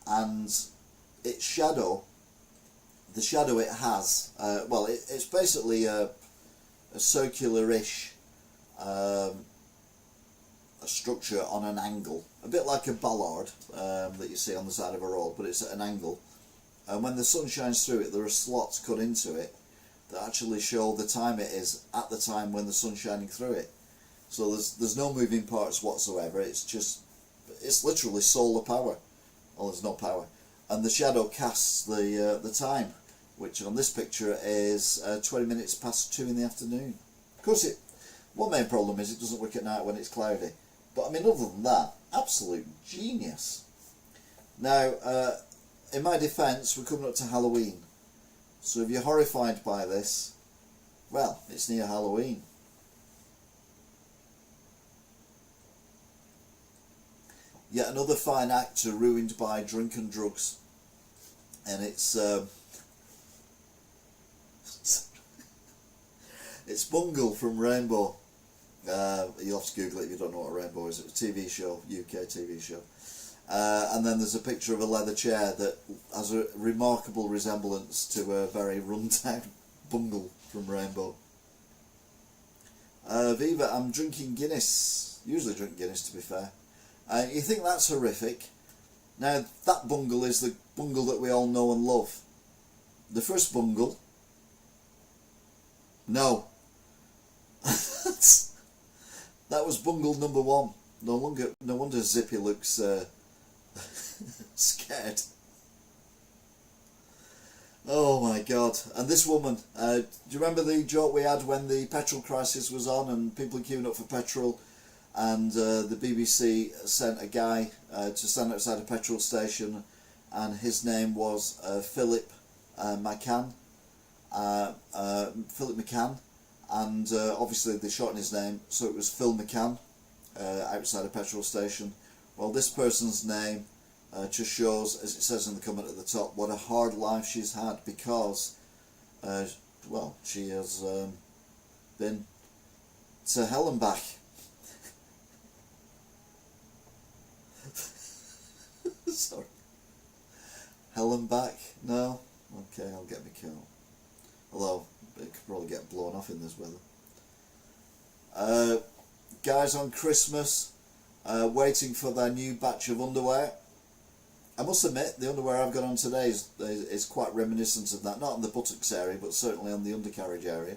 and its shadow, the shadow it has, well, it's basically a circular-ish a structure on an angle, a bit like a bollard that you see on the side of a road, but it's at an angle. And when the sun shines through it, there are slots cut into it that actually show the time it is at the time when the sun's shining through it. So there's no moving parts whatsoever. It's literally solar power. Well, there's no power, and the shadow casts the time, which on this picture is 20 minutes past 2 in the afternoon. Of course, one main problem is it doesn't work at night when it's cloudy. But I mean, other than that, absolute genius. Now, in my defence, we're coming up to Halloween. So if you're horrified by this, well, it's near Halloween. Yet another fine actor ruined by drink and drugs. And it's it's Bungle from Rainbow. You'll have to Google it if you don't know what a Rainbow is. It's a TV show, UK TV show. And then there's a picture of a leather chair that has a remarkable resemblance to a very run-down Bungle from Rainbow. Viva, I'm drinking Guinness. Usually drink Guinness, to be fair. You think that's horrific? Now, that Bungle is the Bungle that we all know and love. The first Bungle? No. That was Bungle number 1. No wonder Zippy looks scared. Oh my god. And this woman, do you remember the joke we had when the petrol crisis was on and people queuing up for petrol, and the BBC sent a guy to stand outside a petrol station, and his name was Philip McCann. Philip McCann. And obviously they shortened his name, so it was Phil McCann outside a petrol station. Well, this person's name just shows, as it says in the comment at the top, what a hard life she's had, because well, she has been to hell and back. Sorry. Hell and back? No? Okay, I'll get me killed. Although it could probably get blown off in this weather. Guys on Christmas waiting for their new batch of underwear. I must admit, the underwear I've got on today is quite reminiscent of that. Not on the buttocks area, but certainly on the undercarriage area.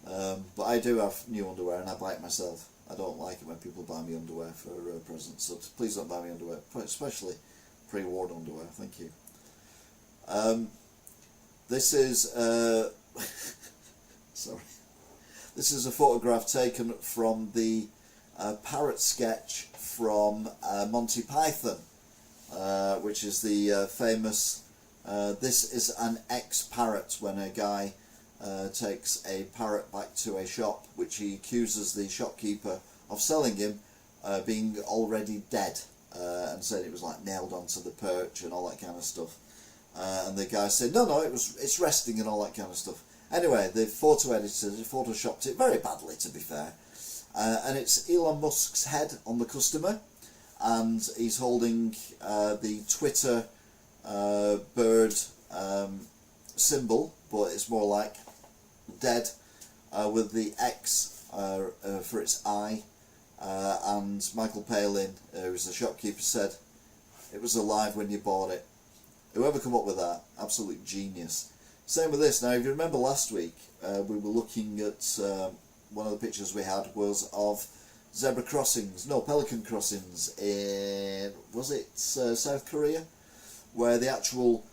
But I do have new underwear and I buy it myself. I don't like it when people buy me underwear for presents, so please don't buy me underwear, especially pre-worn underwear, thank you. This is sorry. This is a photograph taken from the parrot sketch from Monty Python, which is the famous this is an ex-parrot, when a guy takes a parrot back to a shop which he accuses the shopkeeper of selling him being already dead, and said it was like nailed onto the perch and all that kind of stuff. And the guy said, no, it's resting and all that kind of stuff. Anyway, the photo editor photoshopped it very badly, to be fair. And it's Elon Musk's head on the customer, and he's holding the Twitter bird symbol, but it's more like dead, with the X for its eye. And Michael Palin, who's the shopkeeper, said it was alive when you bought it. Whoever come up with that, absolute genius. Same with this. Now, if you remember last week, we were looking at one of the pictures we had was of zebra crossings, no, pelican crossings in, was it South Korea, where the actual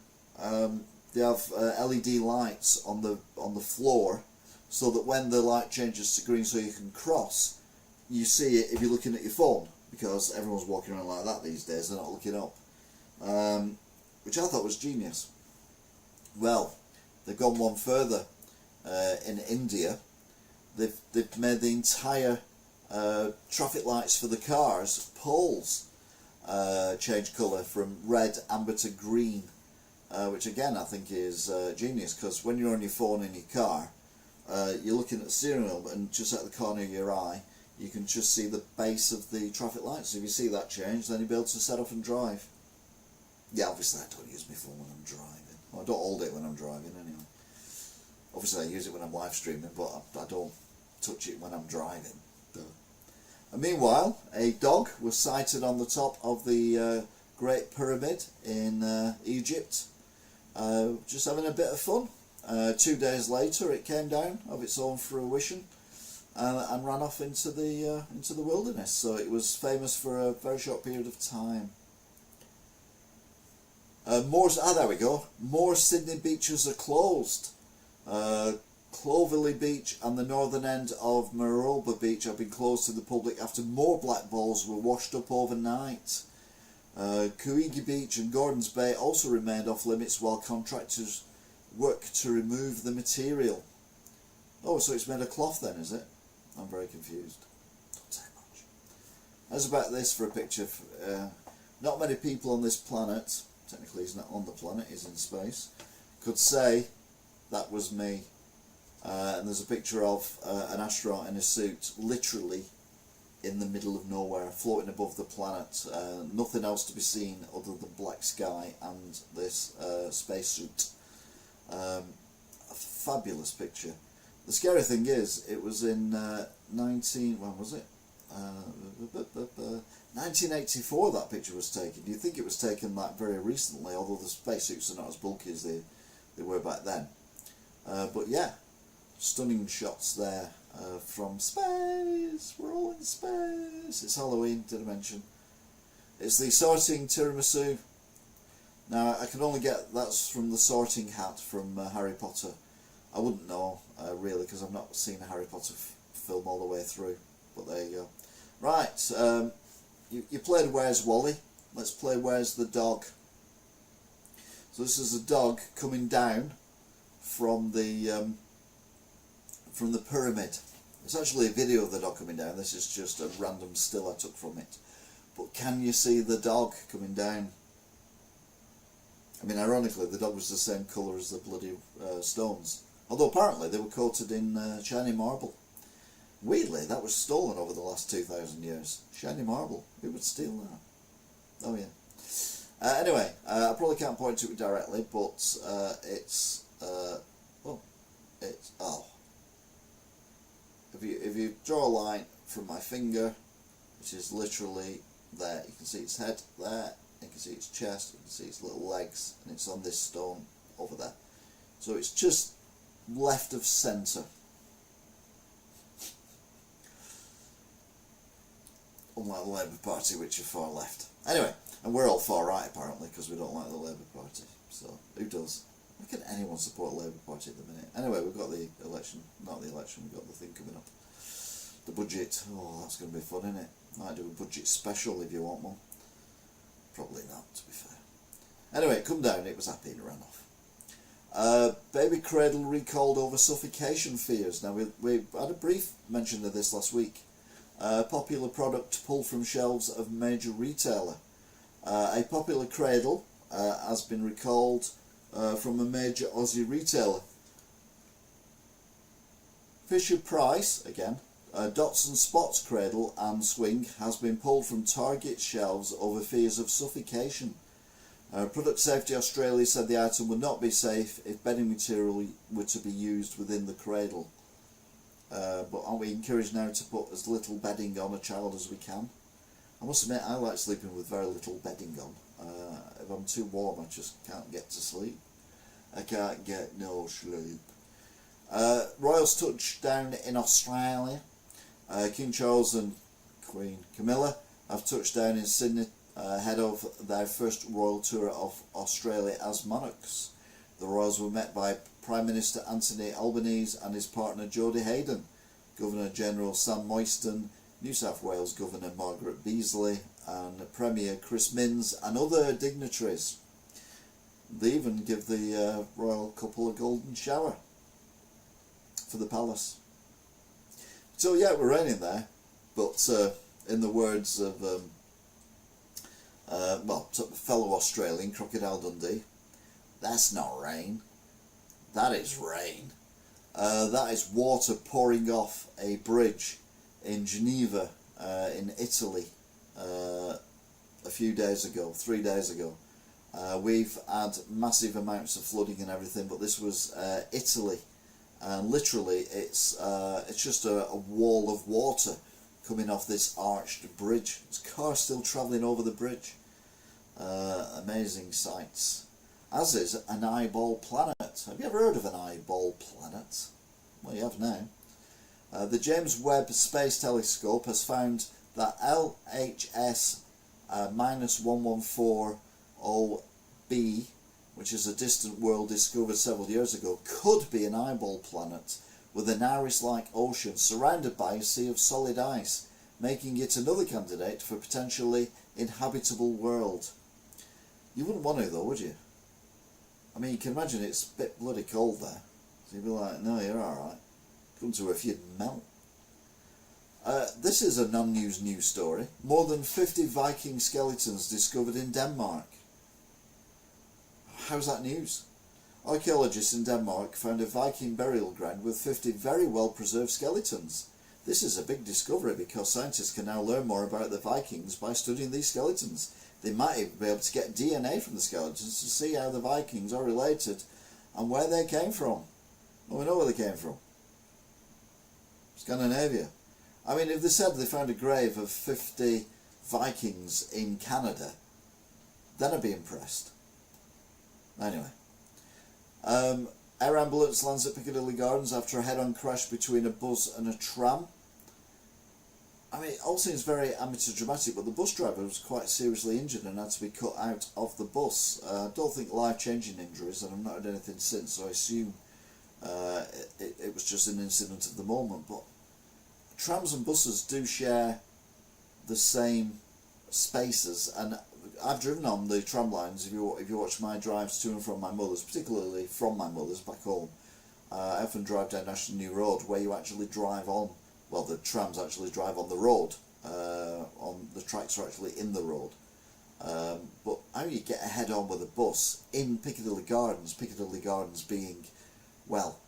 they have LED lights on the floor, so that when the light changes to green, so you can cross, you see it if you're looking at your phone, because everyone's walking around like that these days. They're not looking up. Which I thought was genius. Well, they've gone one further. In India, they've made the entire traffic lights for the cars, poles, change colour from red, amber to green, which again I think is genius, because when you're on your phone in your car, you're looking at the steering wheel, and just at the corner of your eye you can just see the base of the traffic lights. So if you see that change, then you'll be able to set off and drive. Yeah, obviously I don't use my phone when I'm driving. Well, I don't hold it when I'm driving anyway. Obviously I use it when I'm live streaming, but I don't touch it when I'm driving. And meanwhile, a dog was sighted on the top of the Great Pyramid in Egypt, just having a bit of fun. 2 days later it came down of its own fruition and ran off into the wilderness. So it was famous for a very short period of time. There we go. More Sydney beaches are closed. Clovelly Beach and the northern end of Maroubra Beach have been closed to the public after more black balls were washed up overnight. Coogee Beach and Gordons Bay also remained off limits while contractors work to remove the material. Oh, so it's made of cloth then, is it? I'm very confused. Don't say much. How's about this for a picture? Not many people on this planet, technically he's not on the planet, he's in space, could say that was me. And there's a picture of an astronaut in a suit, literally in the middle of nowhere, floating above the planet. Nothing else to be seen other than black sky and this spacesuit. A fabulous picture. The scary thing is, it was in 1984 that picture was taken. You'd think it was taken like very recently, although the spacesuits are not as bulky as they were back then. But yeah, stunning shots there from space. We're all in space. It's Halloween, did I mention? It's the sorting tiramisu. Now I can only get that's from the sorting hat from Harry Potter. I wouldn't know really, because I've not seen a Harry Potter film all the way through. But there you go. Right, you played Where's Wally? Let's play Where's the Dog? So this is a dog coming down from the pyramid. It's actually a video of the dog coming down. This is just a random still I took from it. But can you see the dog coming down? I mean, ironically, the dog was the same colour as the bloody stones. Although apparently they were coated in shiny marble. Weirdly, that was stolen over the last 2,000 years. Shiny marble. Who would steal that? Oh yeah. Anyway, I probably can't point to it directly, but If you draw a line from my finger, which is literally there, you can see its head there, you can see its chest, you can see its little legs, and it's on this stone over there. So it's just left of centre. Unlike the Labour Party, which are far left. Anyway, and we're all far right apparently, because we don't like the Labour Party. So, who does? How can anyone support the Labour Party at the minute? Anyway, we've got the election, not the election, we've got the thing coming up. The budget. Oh, that's going to be fun, isn't it? Might do a budget special if you want one. Probably not, to be fair. Anyway, come down, it was happy and ran off. Baby cradle recalled over suffocation fears. Now, we had a brief mention of this last week. Popular product pulled from shelves of major retailer. A popular cradle has been recalled from a major Aussie retailer. Fisher Price, again, Dots and Spots cradle and swing has been pulled from Target shelves over fears of suffocation. Product Safety Australia said the item would not be safe if bedding material were to be used within the cradle. But aren't we encouraged now to put as little bedding on a child as we can? I must admit, I like sleeping with very little bedding on. If I'm too warm, I just can't get to sleep. I can't get no sleep. Royals touchdown in Australia. King Charles and Queen Camilla have touched down in Sydney ahead of their first royal tour of Australia as monarchs. The royals were met by Prime Minister Anthony Albanese and his partner Jodie Hayden, Governor General Sam Moyston, New South Wales Governor Margaret Beazley and Premier Chris Minns and other dignitaries. They even give the royal couple a golden shower for the palace. So yeah, we're raining there, but in the words of fellow Australian Crocodile Dundee, that's not rain, that is rain. That is water pouring off a bridge in Geneva in Italy a few days ago, 3 days ago. We've had massive amounts of flooding and everything, but this was Italy. And literally, it's just a wall of water coming off this arched bridge. There's cars still travelling over the bridge. Amazing sights. As is an eyeball planet. Have you ever heard of an eyeball planet? Well, you have now. The James Webb Space Telescope has found that LHS -1140b, which is a distant world discovered several years ago, could be an eyeball planet with an iris-like ocean surrounded by a sea of solid ice, making it another candidate for a potentially inhabitable world. You wouldn't want to though, would you? I mean, you can imagine it's a bit bloody cold there, so you'd be like, no, you're alright. Come to Earth, you'd melt. This is a non-news news story. More than 50 Viking skeletons discovered in Denmark. How's that news? Archaeologists in Denmark found a Viking burial ground with 50 very well preserved skeletons. This is a big discovery because scientists can now learn more about the Vikings by studying these skeletons. They might even be able to get DNA from the skeletons to see how the Vikings are related and where they came from. Well, we know where they came from. Scandinavia. I mean, if they said they found a grave of 50 Vikings in Canada, then I'd be impressed. Anyway, air ambulance lands at Piccadilly Gardens after a head-on crash between a bus and a tram. I mean, it all seems very amateur dramatic, but the bus driver was quite seriously injured and had to be cut out of the bus. I don't think life-changing injuries, and I've not heard anything since, so I assume it was just an incident of the moment. But trams and buses do share the same spaces, and I've driven on the tram lines. If you watch my drives to and from my mother's, particularly from my mother's back home, I often drive down National New Road where you actually drive on, well, the trams actually drive on the road, on the tracks are actually in the road. But how you get a head on with a bus in Piccadilly Gardens being, well,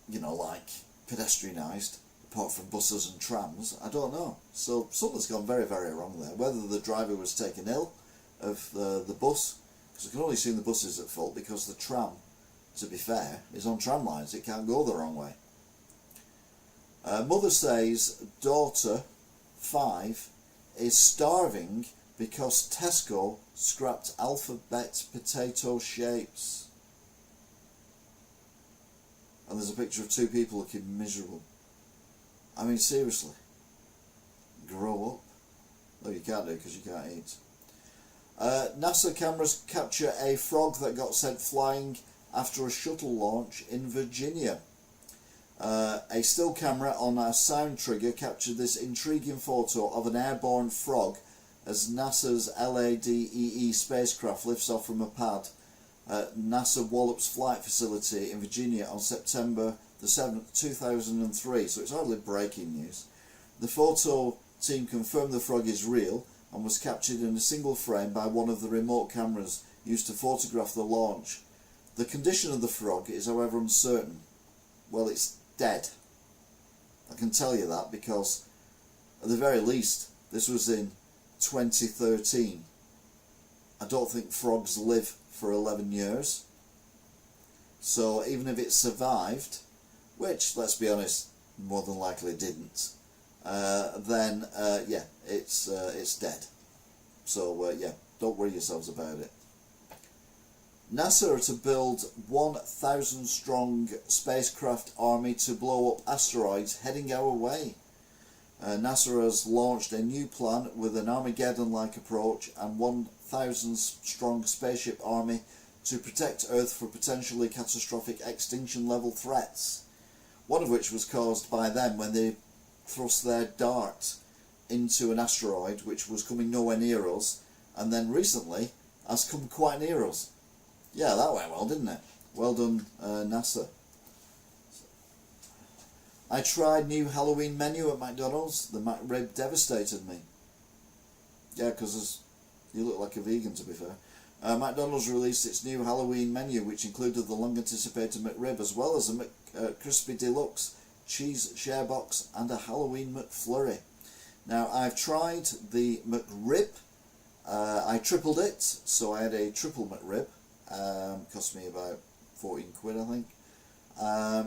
you know, like pedestrianised, apart from buses and trams, I don't know. So something's gone very, very wrong there. Whether the driver was taken ill of the bus, because I can only assume the bus is at fault because the tram, to be fair, is on tram lines. It can't go the wrong way. Mother says daughter, 5, is starving because Tesco scrapped alphabet potato shapes. And there's a picture of 2 people looking miserable. I mean, seriously, grow up. No, you can't do because you can't eat. NASA cameras capture a frog that got sent flying after a shuttle launch in Virginia. A still camera on a sound trigger captured this intriguing photo of an airborne frog as NASA's LADEE spacecraft lifts off from a pad at NASA Wallops Flight Facility in Virginia on September the 7th, 2003, so it's hardly breaking news. The photo team confirmed the frog is real and was captured in a single frame by one of the remote cameras used to photograph the launch. The condition of the frog is, however, uncertain. Well, it's dead. I can tell you that because, at the very least, this was in 2013. I don't think frogs live for 11 years. So even if it survived, which, let's be honest, more than likely didn't, then yeah, it's dead. So yeah, don't worry yourselves about it. NASA are to build 1,000 strong spacecraft army to blow up asteroids heading our way. NASA has launched a new plan with an Armageddon-like approach and 1,000 strong spaceship army to protect Earth for potentially catastrophic extinction-level threats. One of which was caused by them when they thrust their dart into an asteroid which was coming nowhere near us, and then recently has come quite near us. Yeah, that went well, didn't it? Well done, NASA. I tried new Halloween menu at McDonald's. The McRib devastated me. Yeah, because you look like a vegan, to be fair. McDonald's released its new Halloween menu, which included the long-anticipated McRib, as well as a Crispy Deluxe, cheese share box, and a Halloween McFlurry. Now, I've tried the McRib. I tripled it, so I had a triple McRib. Cost me about 14 quid, I think.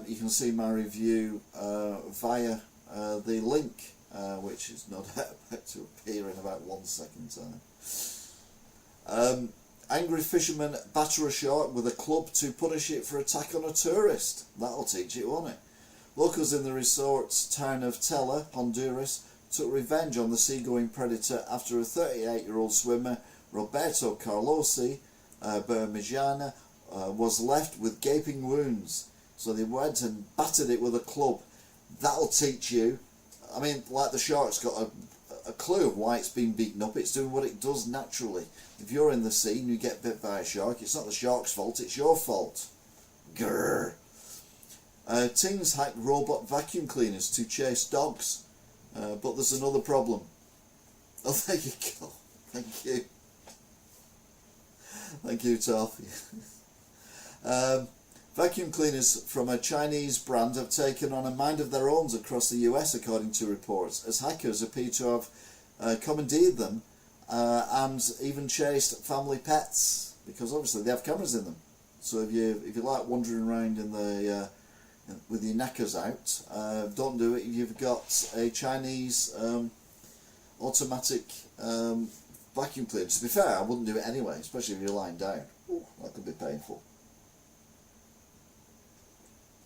You can see my review via the link, which is no doubt about to appear in about 1 second time. Angry fishermen batter a shark with a club to punish it for attack on a tourist. That'll teach it, won't it? Locals in the resort's town of Tela, Honduras, took revenge on the seagoing predator after a 38-year-old swimmer, Roberto Carlosi Bermejana, was left with gaping wounds. So they went and battered it with a club. That'll teach you. I mean, like the shark's got a clue of why it's been beaten up. It's doing what it does naturally. If you're in the sea and you get bit by a shark, it's not the shark's fault, it's your fault. Grrr. Teens hacked robot vacuum cleaners to chase dogs. But there's another problem. Oh, there you go. Thank you. Thank you, Toff. Vacuum cleaners from a Chinese brand have taken on a mind of their own across the US, according to reports, as hackers appear to have commandeered them and even chased family pets, because obviously they have cameras in them. So if you like wandering around in the with your knackers out, don't do it if you've got a Chinese automatic vacuum cleaner. To be fair, I wouldn't do it anyway, especially if you're lying down. Ooh, that could be painful.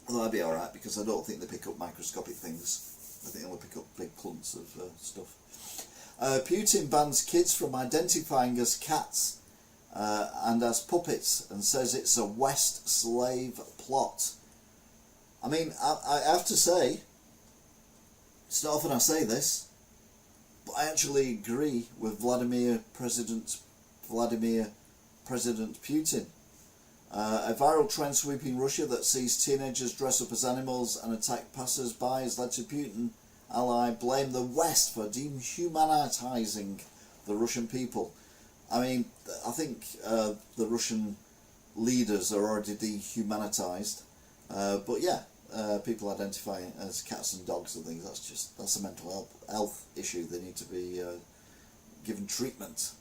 Although I'd be alright, because I don't think they pick up microscopic things. I think they'll pick up big clumps of stuff. Putin bans kids from identifying as cats and as puppets, and says it's a West slave plot. I mean, I have to say, it's not often I say this, but I actually agree with President Putin. A viral trend sweeping Russia that sees teenagers dress up as animals and attack passers-by has led to Putin ally blame the West for dehumanizing the Russian people. I mean, I think the Russian leaders are already dehumanized, but yeah, people identifying as cats and dogs and things, that's a mental health issue. They need to be given treatment.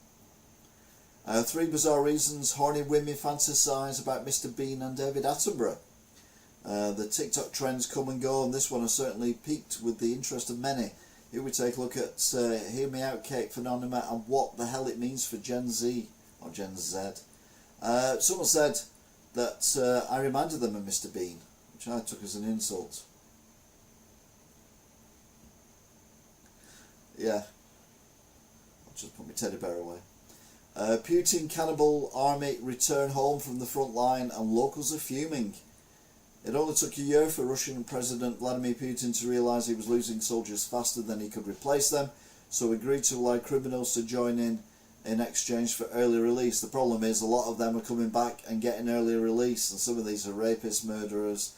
3 bizarre reasons horny women fantasise about Mr. Bean and David Attenborough. The TikTok trends come and go, and this one has certainly piqued with the interest of many. Here we take a look at Hear Me Out Cake Phenomena and what the hell it means for Gen Z, or Gen Z. Someone said that I reminded them of Mr. Bean, which I took as an insult. Yeah, I'll just put my teddy bear away. Putin cannibal army return home from the front line and locals are fuming. It only took a year for Russian President Vladimir Putin to realise he was losing soldiers faster than he could replace them, so agreed to allow criminals to join in exchange for early release. The problem is a lot of them are coming back and getting early release, and some of these are rapists, murderers,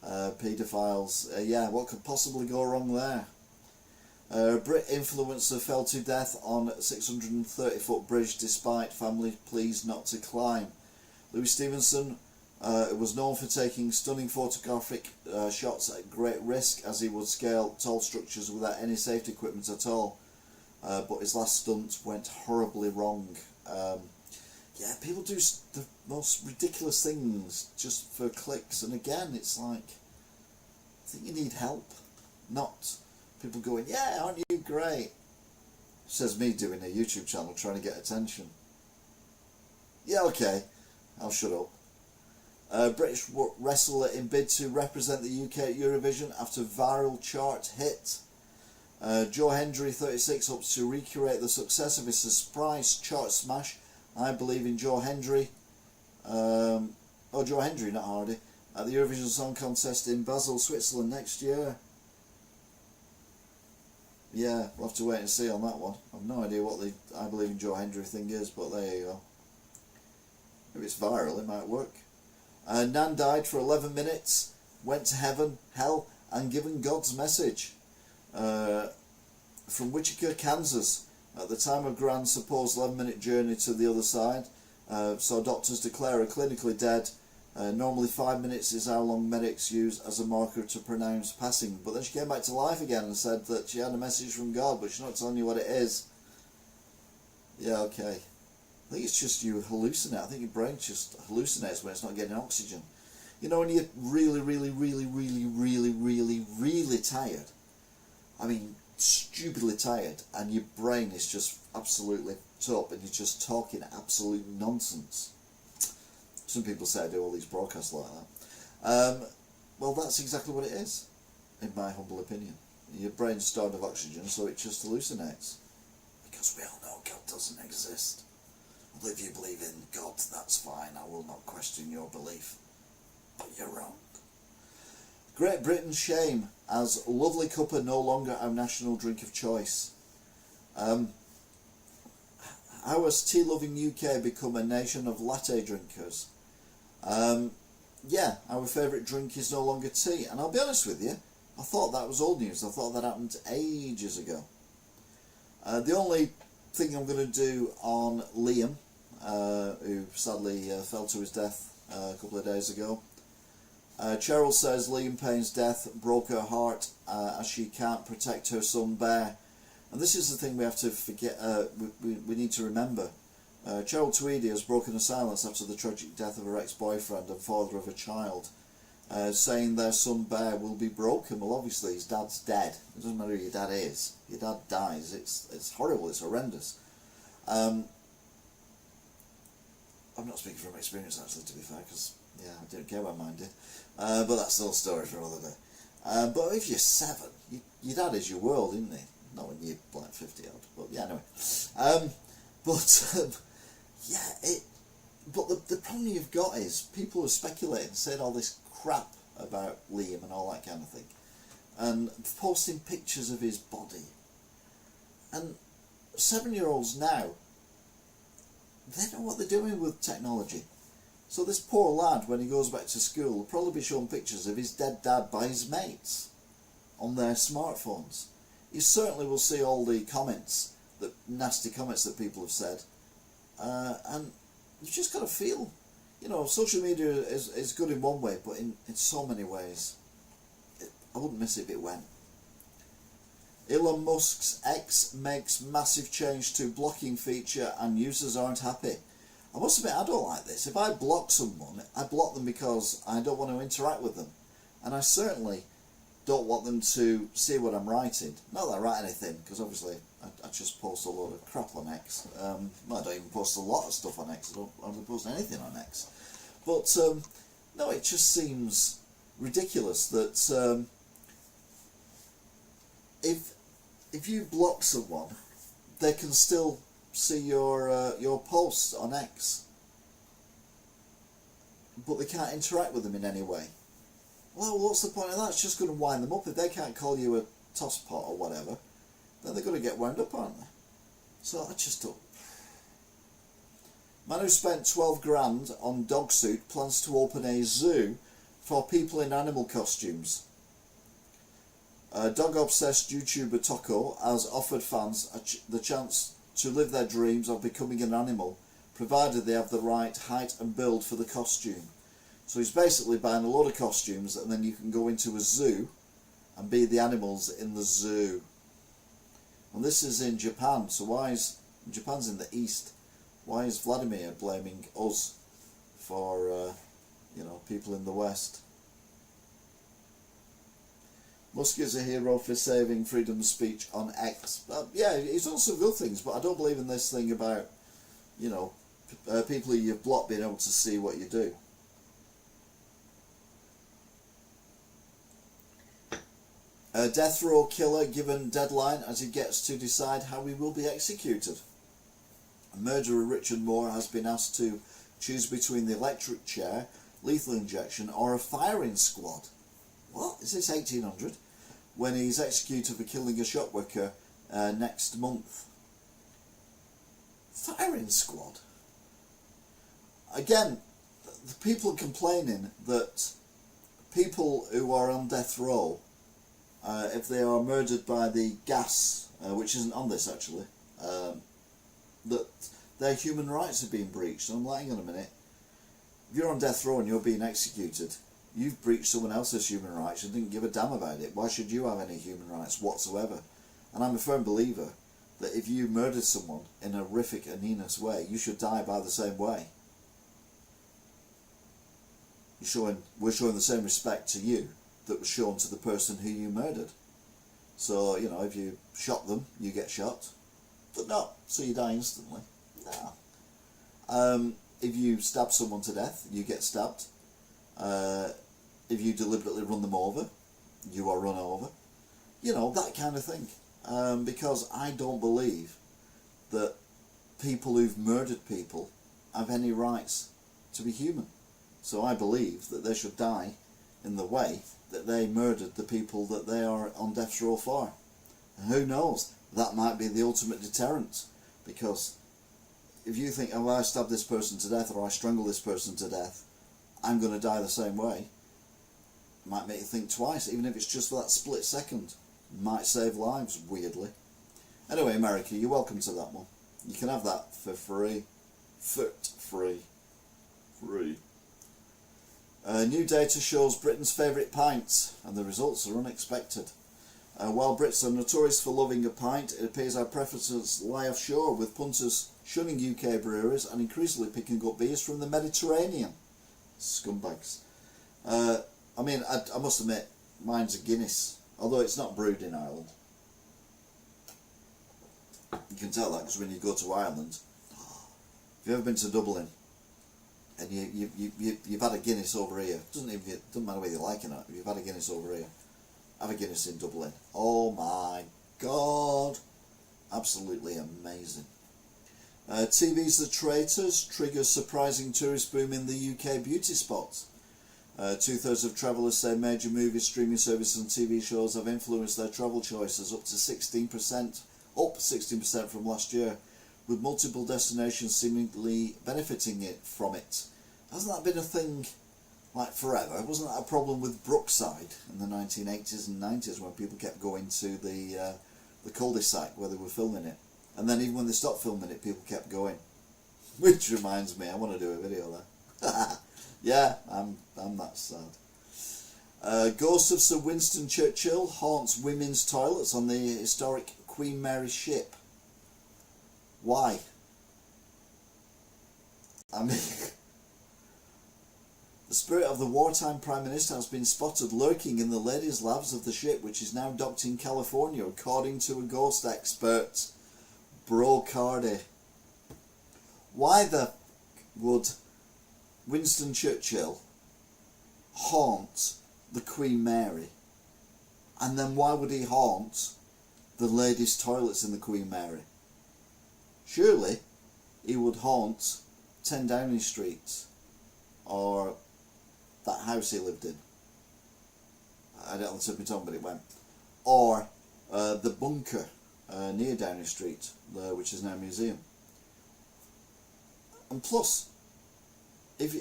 paedophiles. Yeah, what could possibly go wrong there? Brit influencer fell to death on 630-foot bridge despite family pleas not to climb. Louis Stevenson was known for taking stunning photographic shots at great risk as he would scale tall structures without any safety equipment at all. But his last stunt went horribly wrong. Yeah, people do the most ridiculous things just for clicks, and again, it's like, I think you need help, not people going, yeah, aren't you great? Says me doing a YouTube channel trying to get attention. Yeah, okay, I'll shut up. British wrestler in bid to represent the UK at Eurovision after viral chart hit. Joe Hendry, 36, hopes to recreate the success of his surprise chart smash, I Believe in Joe Hendry. Joe Hendry, not Hardy. At the Eurovision Song Contest in Basel, Switzerland next year. Yeah, we'll have to wait and see on that one. I've no idea what the I Believe in Joe Hendry thing is, but there you go. If it's viral, it might work. Nan died for 11 minutes, went to heaven, hell, and given God's message. From Wichita, Kansas, at the time of Grand's supposed 11-minute journey to the other side, saw doctors declare her clinically dead. Normally 5 minutes is how long medics use as a marker to pronounce passing, but then she came back to life again and said that she had a message from God, but she's not telling you what it is. Yeah, okay. I think it's just you hallucinate. I think your brain just hallucinates when it's not getting oxygen. You know, when you're really, really, really, really, really, really, really tired, I mean, stupidly tired, and your brain is just absolutely up and you're just talking absolute nonsense. Some people say I do all these broadcasts like that. Well, that's exactly what it is, in my humble opinion. Your brain's starved of oxygen, so it just hallucinates. Because we all know God doesn't exist. Well, if you believe in God, that's fine. I will not question your belief. But you're wrong. Great Britain's shame as lovely cuppa no longer our national drink of choice. How has tea-loving UK become a nation of latte drinkers? Yeah, our favourite drink is no longer tea. And I'll be honest with you, I thought that was old news. I thought that happened ages ago. The only thing I'm going to do on Liam, who sadly fell to his death a couple of days ago. Cheryl says Liam Payne's death broke her heart as she can't protect her son Bear. And this is the thing we have to forget, we need to remember. Cheryl Tweedy has broken her silence after the tragic death of her ex-boyfriend and father of a child, saying their son Bear will be broken. Well, obviously his dad's dead. It doesn't matter who your dad is. Your dad dies. It's horrible. It's horrendous. I'm not speaking from experience, actually, to be fair, because yeah, I didn't care what mine did. But that's another story for another day. But if you're 7, your dad is your world, isn't he? Not when you're like 50 odd. But yeah, anyway. But the problem you've got is people are speculating, saying all this crap about Liam and all that kind of thing, and posting pictures of his body. And 7-year-olds now, they know what they're doing with technology. So this poor lad, when he goes back to school, will probably be shown pictures of his dead dad by his mates on their smartphones. You certainly will see all the comments, the nasty comments that people have said, and you've just got to feel, you know, social media is good in one way, but in so many ways, I wouldn't miss it if it went. Elon Musk's X makes massive change to blocking feature and users aren't happy. I must admit, I don't like this. If I block someone, I block them because I don't want to interact with them. And I certainly don't want them to see what I'm writing. Not that I write anything, because obviously I just post a load of crap on X. I don't even post a lot of stuff on X. I don't hardly post anything on X. But, no, it just seems ridiculous that if you block someone, they can still see your posts on X, but they can't interact with them in any way. Well, what's the point of that? It's just going to wind them up. If they can't call you a tosspot or whatever, then they're going to get wound up, aren't they? So I just don't. Man who spent 12 grand on dog suit plans to open a zoo for people in animal costumes. Dog-obsessed YouTuber Toko has offered fans the chance to live their dreams of becoming an animal, provided they have the right height and build for the costume. So he's basically buying a load of costumes, and then you can go into a zoo and be the animals in the zoo. And this is in Japan, so Japan's in the east, why is Vladimir blaming us for, people in the west? Musk is a hero for saving freedom of speech on X. Yeah, he's done some good things, but I don't believe in this thing about, people who you've blocked being able to see what you do. A death row killer given deadline as he gets to decide how he will be executed. Murderer Richard Moore has been asked to choose between the electric chair, lethal injection, or a firing squad. What? Is this 1800? When he's executed for killing a shop worker next month. Firing squad? Again, the people are complaining that people who are on death row, if they are murdered by the gas, which isn't on this actually, that their human rights are being breached. And I'm like, hang on a minute, if you're on death row and you're being executed, you've breached someone else's human rights and didn't give a damn about it. Why should you have any human rights whatsoever? And I'm a firm believer that if you murdered someone in a horrific and heinous way, you should die by the same way. We're showing the same respect to you that was shown to the person who you murdered. So, if you shot them, you get shot, but not so you die instantly. No. If you stab someone to death, you get stabbed. If you deliberately run them over, you are run over. That kind of thing. Because I don't believe that people who've murdered people have any rights to be human. So I believe that they should die in the way that they murdered the people that they are on death row for. And who knows, that might be the ultimate deterrent, because if you think, oh, I stabbed this person to death or I strangled this person to death, I'm going to die the same way, it might make you think twice, even if it's just for that split second. It might save lives, weirdly. Anyway, America, you're welcome to that one. You can have that for free. Free. New data shows Britain's favourite pints, and the results are unexpected. While Brits are notorious for loving a pint, it appears our preferences lie offshore, with punters shunning UK breweries and increasingly picking up beers from the Mediterranean. Scumbags. I must admit, mine's a Guinness, although it's not brewed in Ireland. You can tell that because when you go to Ireland, if you've ever been to Dublin, and you've had a Guinness over here, doesn't matter whether you like it or not, if you've had a Guinness over here, have a Guinness in Dublin. Oh my God, absolutely amazing. TV's The Traitors triggers surprising tourist boom in the UK beauty spots. 2/3 of travellers say major movie streaming services and TV shows have influenced their travel choices, up 16% from last year, with multiple destinations seemingly benefiting from it. Hasn't that been a thing like forever? Wasn't that a problem with Brookside in the 1980s and 90s when people kept going to the cul-de-sac where they were filming it, and then even when they stopped filming it, people kept going. Which reminds me, I want to do a video there. Yeah, I'm that sad. Ghost of Sir Winston Churchill haunts women's toilets on the historic Queen Mary ship. Why? The spirit of the wartime Prime Minister has been spotted lurking in the ladies' lavs of the ship, which is now docked in California, according to a ghost expert, Brocardi. Why would Winston Churchill haunt the Queen Mary? And then why would he haunt the ladies' toilets in the Queen Mary? Surely he would haunt 10 Downing Street, or that house he lived in. I don't know the tip of my tongue, but it went. Or the bunker near Downing Street, which is now a museum. And plus, if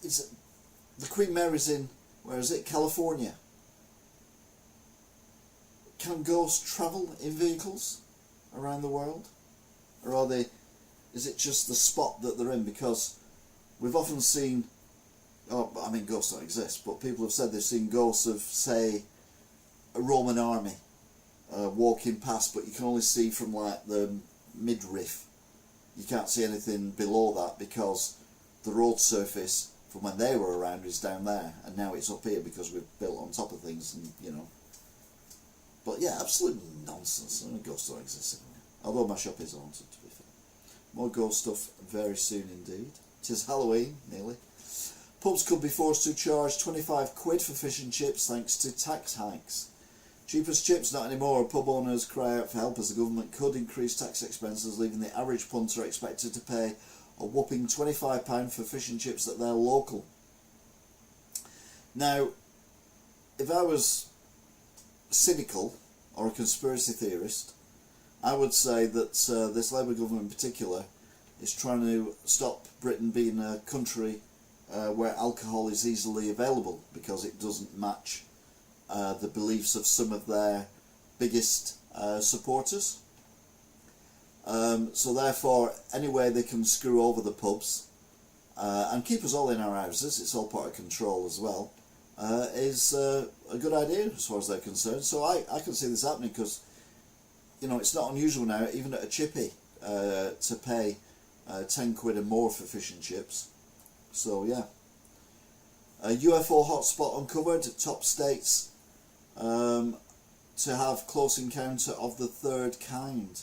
it's the Queen Mary's in, where is it, California? can ghosts travel in vehicles around the world? Or are they, is it just the spot that they're in? Because we've often seen, I mean ghosts don't exist, but people have said they've seen ghosts of, say, a Roman army walking past, but you can only see from like the midriff. You can't see anything below that because the road surface from when they were around is down there, and now it's up here because we've built on top of things, and you know. But yeah, absolute nonsense. Ghosts don't exist anymore. Although my shop is haunted, to be fair. More ghost stuff very soon indeed. 'Tis Halloween, nearly. Pubs could be forced to charge 25 quid for fish and chips thanks to tax hikes. Cheap as chips, not anymore. Pub owners cry out for help as the government could increase tax expenses, leaving the average punter expected to pay a whopping £25 for fish and chips that they're local. Now, if I was cynical or a conspiracy theorist, I would say that this Labour government in particular is trying to stop Britain being a country where alcohol is easily available because it doesn't match the beliefs of some of their biggest supporters. So therefore, any way they can screw over the pubs and keep us all in our houses, it's all part of control as well, is a good idea as far as they're concerned. So I can see this happening because, you know, it's not unusual now, even at a chippy, to pay 10 quid and more for fish and chips. So yeah. A UFO hotspot uncovered, top states to have close encounter of the third kind.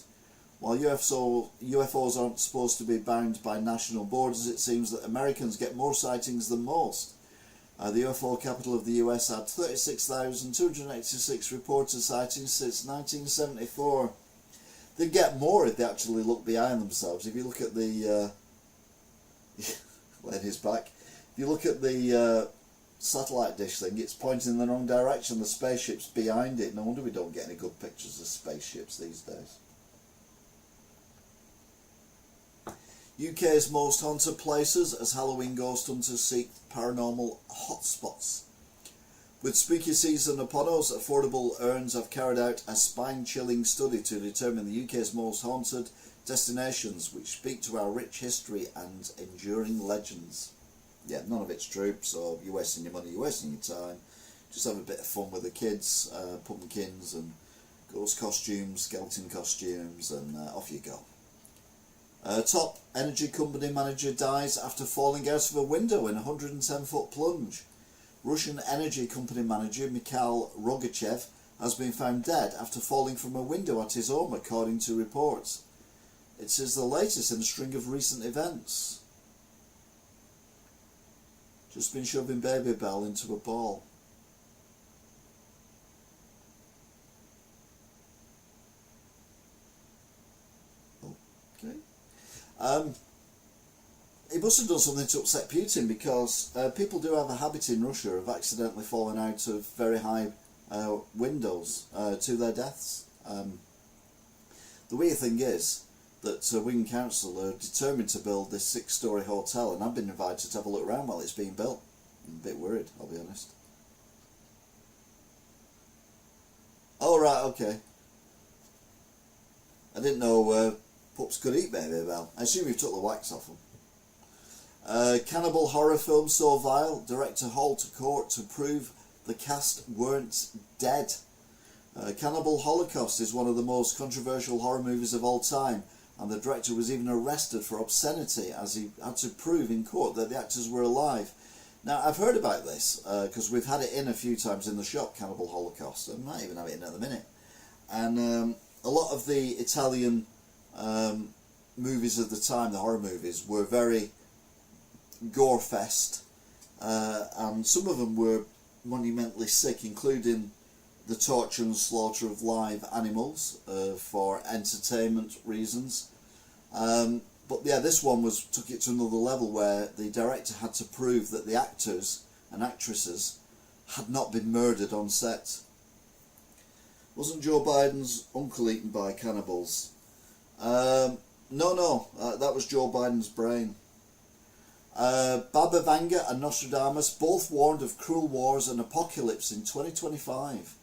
While UFOs aren't supposed to be bound by national borders, it seems that Americans get more sightings than most. The UFO capital of the US had 36,286 reported sightings since 1974. They'd get more if they actually look behind themselves. If you look at the... Len is back. If you look at the satellite dish thing, it's pointing in the wrong direction. The spaceship's behind it. No wonder we don't get any good pictures of spaceships these days. UK's most haunted places as Halloween ghost hunters seek paranormal hotspots. With spooky season upon us, Affordable Urns have carried out a spine-chilling study to determine the UK's most haunted destinations, which speak to our rich history and enduring legends. Yeah, none of it's true, so you're wasting your money, you're wasting your time. Just have a bit of fun with the kids, pumpkins and ghost costumes, skeleton costumes, and off you go. Top energy company manager dies after falling out of a window in a 110-foot plunge. Russian energy company manager Mikhail Rogachev has been found dead after falling from a window at his home, according to reports. It is the latest in a string of recent events. Just been shoving Baby Bell into a ball. Okay. He must have done something to upset Putin, because people do have a habit in Russia of accidentally falling out of very high windows to their deaths. The weird thing is that Wigan Council are determined to build this 6-storey hotel, and I've been invited to have a look around while it's being built. I'm a bit worried, I'll be honest. Oh right, okay. I didn't know pups could eat Baby Bell. I assume you took the wax off them. Cannibal horror film so vile, director hauled to court to prove the cast weren't dead. Cannibal Holocaust is one of the most controversial horror movies of all time, and the director was even arrested for obscenity as he had to prove in court that the actors were alive. Now, I've heard about this because we've had it in a few times in the shop, Cannibal Holocaust. I might even have it in at the minute. And a lot of the Italian movies of the time, the horror movies, were very gore-fest, and some of them were monumentally sick, including the torture and slaughter of live animals for entertainment reasons. But yeah, this one took it to another level, where the director had to prove that the actors and actresses had not been murdered on set. Wasn't Joe Biden's uncle eaten by cannibals? No, that was Joe Biden's brain. Baba Vanga and Nostradamus both warned of cruel wars and apocalypse in 2025.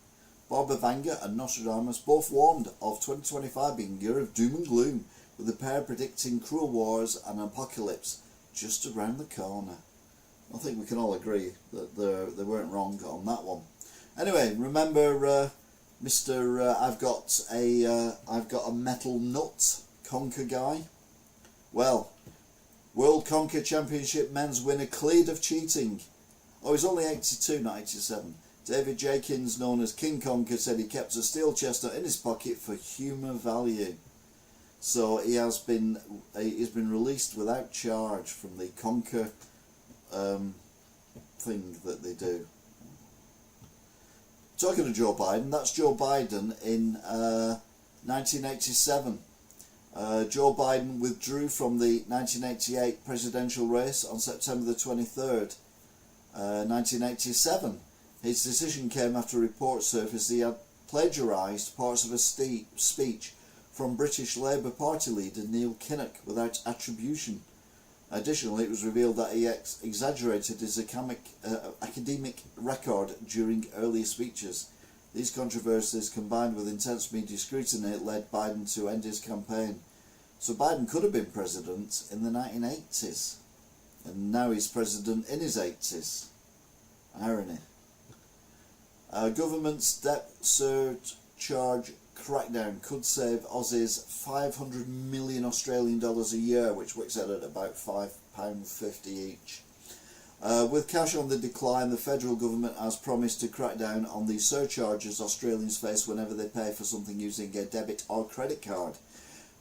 Barbara Vanger and Nostradamus both warned of 2025 being a year of doom and gloom, with the pair predicting cruel wars and apocalypse just around the corner. I think we can all agree that they weren't wrong on that one. Anyway, remember Mr. I've got a metal nut conker guy. Well, World Conker Championship men's winner cleared of cheating. Oh, he's only 82, not 87. David Jenkins, known as King Conker, said he kept a steel chestnut in his pocket for humour value. So he's been released without charge from the Conker thing that they do. Talking of Joe Biden, that's Joe Biden in 1987. Joe Biden withdrew from the 1988 presidential race on September the 23rd, 1987. His decision came after reports surfaced he had plagiarised parts of a speech from British Labour Party leader Neil Kinnock without attribution. Additionally, it was revealed that he exaggerated his academic record during earlier speeches. These controversies, combined with intense media scrutiny, led Biden to end his campaign. So Biden could have been president in the 1980s, and now he's president in his 80s. Irony. Government's debt surcharge crackdown could save Aussies 500 million Australian dollars a year, which works out at about £5.50 each. With cash on the decline, the federal government has promised to crack down on the surcharges Australians face whenever they pay for something using a debit or credit card.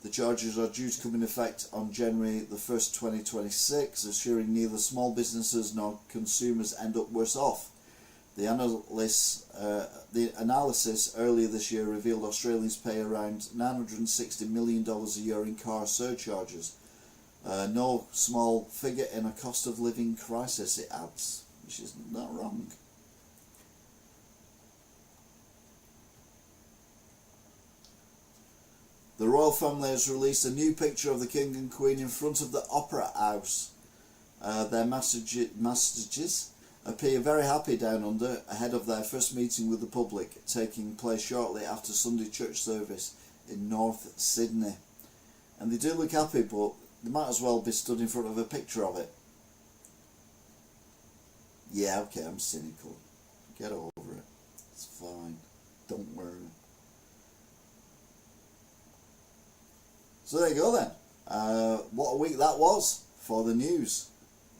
The charges are due to come in effect on January the 1st, 2026, assuring neither small businesses nor consumers end up worse off. The analysis earlier this year revealed Australians pay around $960 million a year in car surcharges. No small figure in a cost of living crisis, it adds, which is not wrong. The royal family has released a new picture of the King and Queen in front of the Opera House. Their messages appear very happy down under, ahead of their first meeting with the public, taking place shortly after Sunday church service in North Sydney. And they do look happy, but they might as well be stood in front of a picture of it. Yeah, okay, I'm cynical. Get over it. It's fine. Don't worry. So there you go then. What a week that was for the news.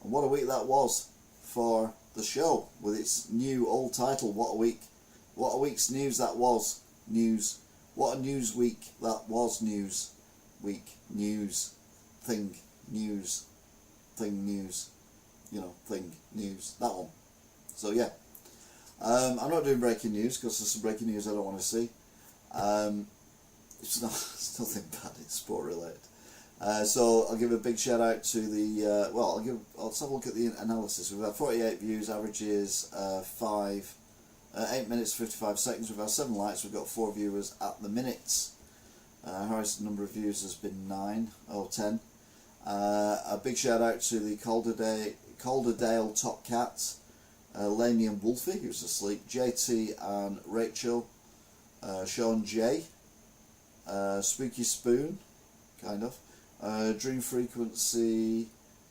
And what a week that was for the show with its new old title, What a Week. What a week's news that was. News. What a news week that was. News. Week. News. Thing. News. Thing. News. You know, thing. News. That one. So yeah. I'm not doing breaking news because there's some breaking news I don't want to see. It's nothing bad, it's sport related. So I'll give a big shout out to the, let's have a look at the analysis. We've had 48 views, average is 8 minutes 55 seconds. We've had 7 likes, we've got 4 viewers at the minute. Highest number of views has been 10. A big shout out to the Calderdale Top Cats, Laney and Wolfie, who's asleep, JT and Rachel, Sean J, Spooky Spoon, kind of, Dream Frequency,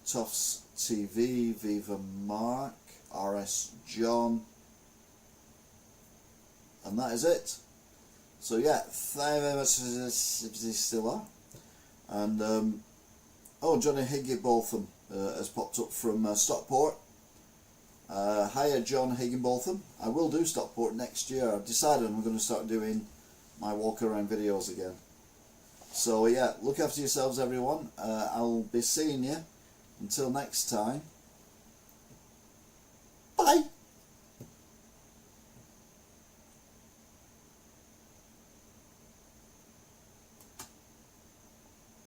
Tufts TV, Viva Mark, RS John, and that is it. So yeah, thank you very much if they still are. And Johnny Higginbotham has popped up from Stockport. Hiya John Higginbotham. I will do Stockport next year. I've decided I'm going to start doing my walk around videos again. So yeah, look after yourselves everyone. I'll be seeing you until next time. Bye.